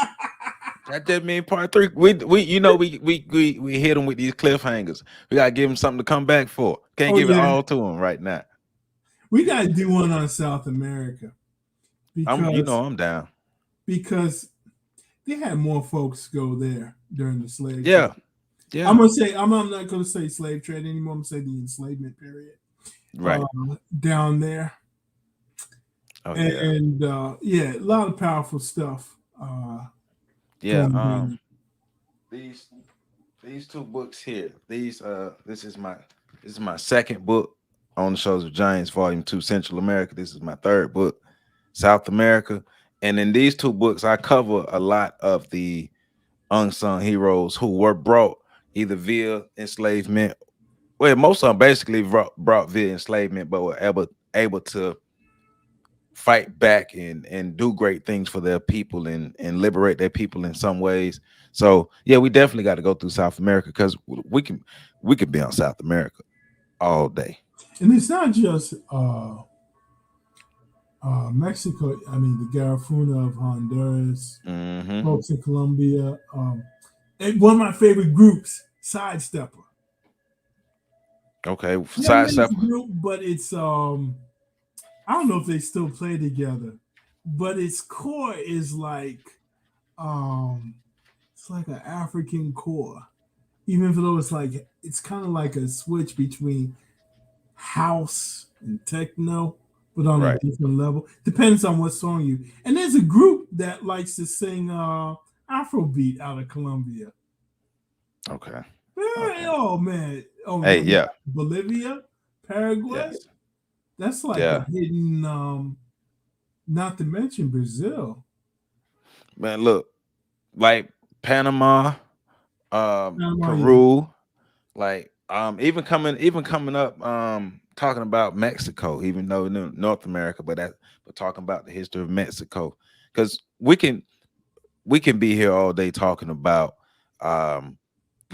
That just means part 3. We hit them with these cliffhangers. We gotta give them something to come back for. Can't give it all to them right now.
We gotta do one on South America. Because,
I'm down.
Because they had more folks go there during the slave
trade. Yeah.
I'm not gonna say slave trade anymore. I'm gonna say the enslavement period.
Right.
Down there.
Oh,
and a lot of powerful stuff.
These 2 books here. This is my second book on the Shoulders of Giants, Volume 2, Central America. This is my third book, South America. And in these 2 books, I cover a lot of the unsung heroes who were brought either via enslavement. Well, most of them basically brought via enslavement, but were able to fight back and do great things for their people and liberate their people in some ways. So yeah, we definitely got to go through South America because we could be on South America all day.
And it's not just Mexico. I mean, the Garifuna of Honduras, folks in Colombia. And one of my favorite groups, Sidestepper.
Okay, Sidestepper
group, but it's I don't know if they still play together, but its core is like it's like an African core, even though it's kind of like a switch between house and techno, but on a different level. Depends on what song you. And there's a group that likes to sing Afrobeat out of Colombia.
Okay. Okay.
Oh man. Oh
Hey,
no.
yeah.
Bolivia, Paraguay.
Yes.
That's like
Yeah.
a hidden. Not to mention Brazil.
Man, look, like Panama,
Yeah.
Peru, like even coming up, talking about Mexico, even though North America, but talking about the history of Mexico, because we can be here all day talking about the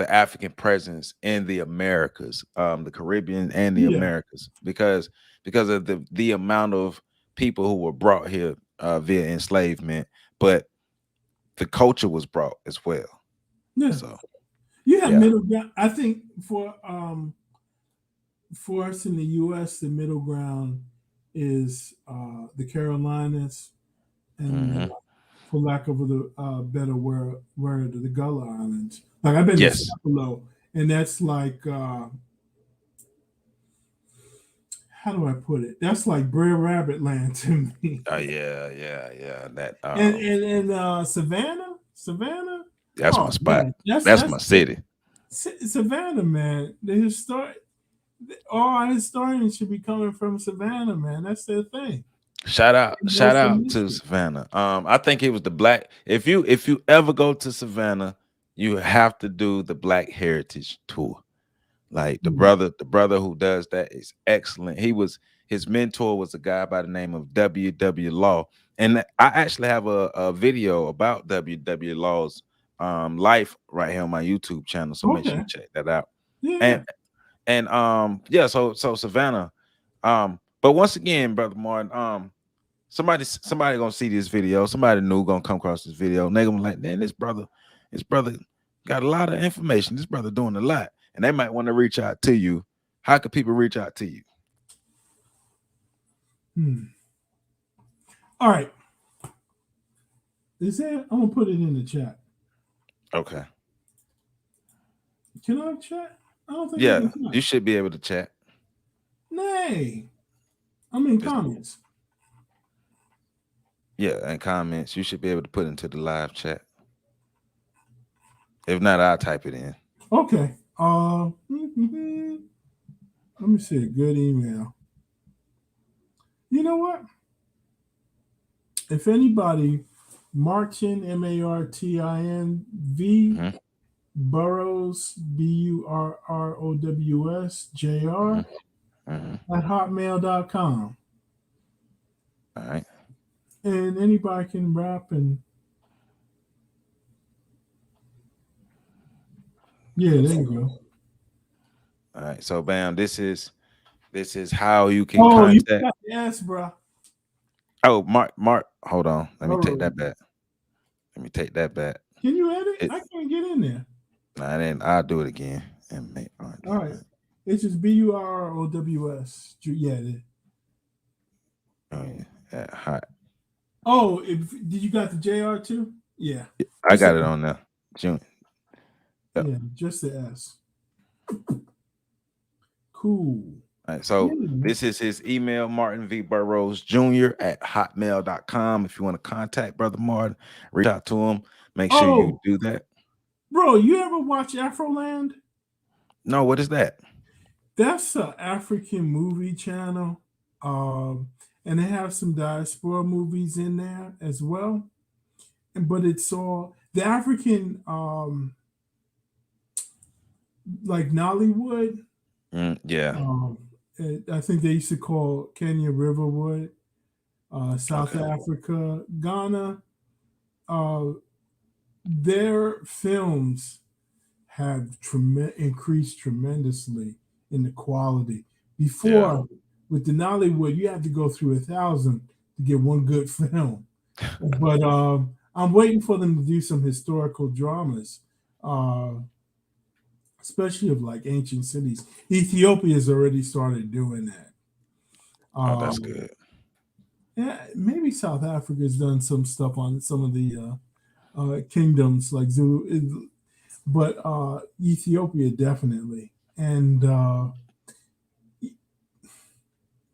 African presence in the Americas, the Caribbean and the
Yeah.
Americas, because of the amount of people who were brought here via enslavement, but the culture was brought as well.
Yeah.
So
You have
yeah.
middle ground. I think for us in the U.S., the middle ground is the Carolinas and
Hmm.
for lack of a better word, the Gullah Islands. Like I've been to
Yes.
Buffalo, and that's like how do I put it? That's like Brer Rabbit land to me.
Oh yeah. That
And Savannah.
that's my
Oh
spot.
man,
That's my city.
Savannah, man. All our historians should be coming from Savannah, man. That's their thing.
Shout out,
It
shout
knows some
out to
history.
Savannah. I think it was the black. If you ever go to Savannah, you have to do the Black Heritage Tour. Like
Mm.
the brother who does that is excellent. His mentor was a guy by the name of W.W. Law, and I actually have a video about W.W. Law's life right here on my YouTube channel. So make sure
Okay.
you check that out.
Yeah.
And yeah, so Savannah. But once again, brother Martin, somebody gonna see this video. Somebody new gonna come across this video, and they gonna be like, man, this brother got a lot of information. This brother doing a lot, and they might want to reach out to you. How could people reach out to you?
All right. Is that? I'm gonna put it in the chat.
Okay.
Can I chat? I don't think I
Yeah,
can chat.
you should be able to chat.
Nay. I'm in comments.
Yeah, and comments. You should be able to put into the live chat. If not, I'll type it in.
Okay. Let me see a good email. You know what? If anybody, Martin MartinV Burrows Burrows Jr. at hotmail.com.
All right.
And anybody can rap and yeah, there you go.
All right. So bam, this is how you can
Oh, you
contact.
got the ass, bro.
Oh, Mark, hold on. Let me
All
take
right.
that back. Let me take that back.
Can you edit? I can't get in there.
Nah, then I'll do it again and make.
All right. It's just Burrows. Yeah.
Oh yeah. Hot.
Oh, did you got the JR too? Yeah.
I got it on there. June. Yep.
Yeah, just the S. Cool.
All right, so this is his email, Martin V. Burrows Jr. at hotmail.com. If you want to contact Brother Martin, reach out to him. Make sure you do that.
Bro, you ever watch Afroland?
No, what is that?
That's an African movie channel. And they have some diaspora movies in there as well. But it's all the African like Nollywood.
Yeah.
I think they used to call Kenya Riverwood, South Africa, Ghana. Their films have increased tremendously in the quality. Before, with the Nollywood, you had to go through 1,000 to get one good film. But I'm waiting for them to do some historical dramas, especially of like ancient cities. Ethiopia's already started doing that.
That's good.
Yeah, maybe South Africa's done some stuff on some of the kingdoms like Zulu, but Ethiopia definitely. And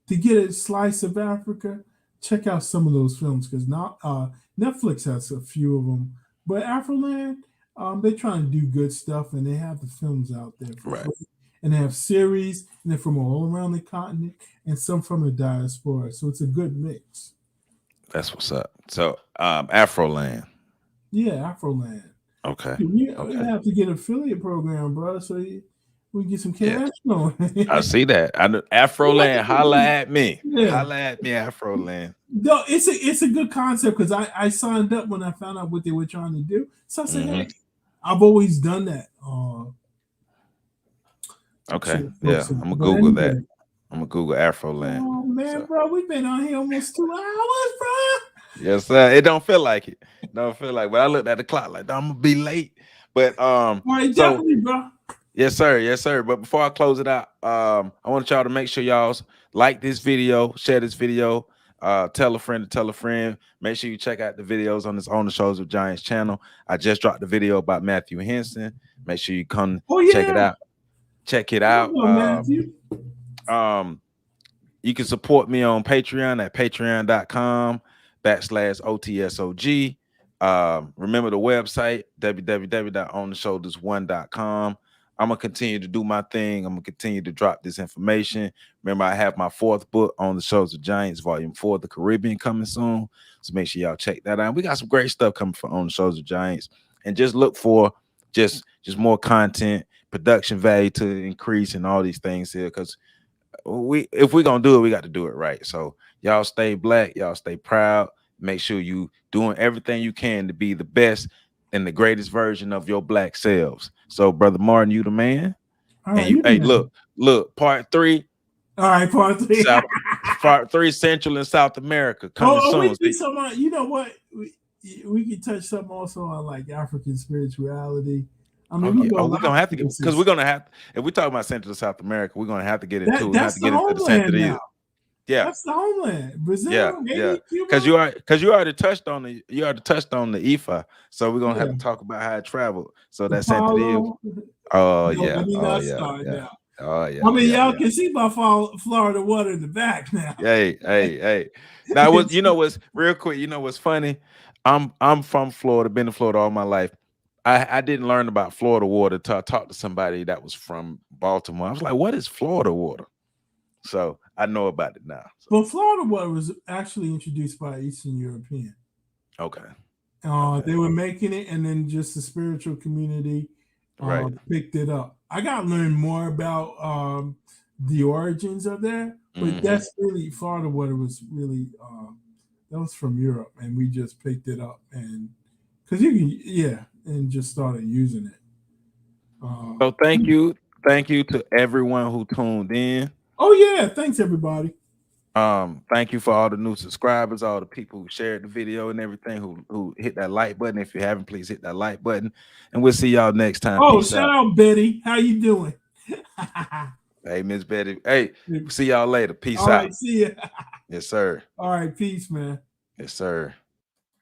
to get a slice of Africa, check out some of those films because Netflix has a few of them. But Afroland, They're trying to do good stuff, and they have the films out there for
Right.
free. And they have series, and they're from all around the continent, and some from the diaspora. So it's a good mix.
That's what's up. So, Afroland.
Yeah, Afroland.
Okay.
We
Okay.
have to get an affiliate program, bro, so we can get some cash going.
I see that. I know Afroland. Holla at me.
Yeah.
Holla at me, Afroland.
No, it's a good concept because I signed up when I found out what they were trying to do. So I said, hey, I've always done that.
Okay. Yeah, I'm gonna Google that. I'm gonna Google Afroland.
Oh man, bro, we've been on here almost 2 hours, bro.
Yes, sir. It don't feel like it. Don't feel like. But I looked at the clock like I'm gonna be late. But
All right, definitely, bro.
Yes, sir. Yes, sir. But before I close it out, I want y'all to make sure y'all like this video, share this video, tell a friend to tell a friend. Make sure you check out the videos on this On the Shoulders of Giants channel. I just dropped the video about Matthew Henson. Make sure you come check it out. Check it out. You can support me on Patreon at patreon.com/OTSOG. Remember the website, www.ontheshoulders1.com. I'm gonna continue to do my thing. I'm gonna continue to drop this information. Remember, I have my 4th book, On the Shoulders of Giants, Volume 4, The Caribbean, coming soon. So make sure y'all check that out. We got some great stuff coming from On the Shoulders of Giants, and just look for just more content, production value to increase, and all these things here. Because if we're gonna do it, we got to do it right. So y'all stay black, y'all stay proud. Make sure you doing everything you can to be the best and the greatest version of your black selves. So, Brother Martin, you the man.
All right,
and hey, look, part 3.
All right, part 3.
Part 3, Central and South America coming soon.
You know what? We can touch something also on like African spirituality. I mean, we're gonna have to get,
because we're gonna have, if we talk about Central and South America, we're gonna have to get into
that's the homeland now.
Yeah,
that's the homeland. Brazil,
yeah. Because you already touched on the IFA, so we're gonna have to talk about how it traveled. So that's sensitive. Oh yeah.
I mean, y'all can see my Florida water in the back now.
Hey. Now, you know what's real quick? You know what's funny? I'm from Florida, been in Florida all my life. I didn't learn about Florida water until I talked to somebody that was from Baltimore. I was like, what is Florida water? So I know about it now.
Well, Florida water was actually introduced by Eastern European.
Okay.
They were making it, and then just the spiritual community picked it up. I got to learn more about the origins of that, but that's really, Florida water was really, that was from Europe, and we just picked it up, and because you can, and just started using it.
So thank you to everyone who tuned in.
Oh yeah, thanks everybody.
Thank you for all the new subscribers, all the people who shared the video and everything, who hit that like button. If you haven't, please hit that like button, and we'll see y'all next time.
Oh, shout out Betty. How you doing?
Hey, Miss Betty. Hey, see y'all later. Peace out.
All right, see ya.
Yes, sir.
All right, peace, man.
Yes, sir.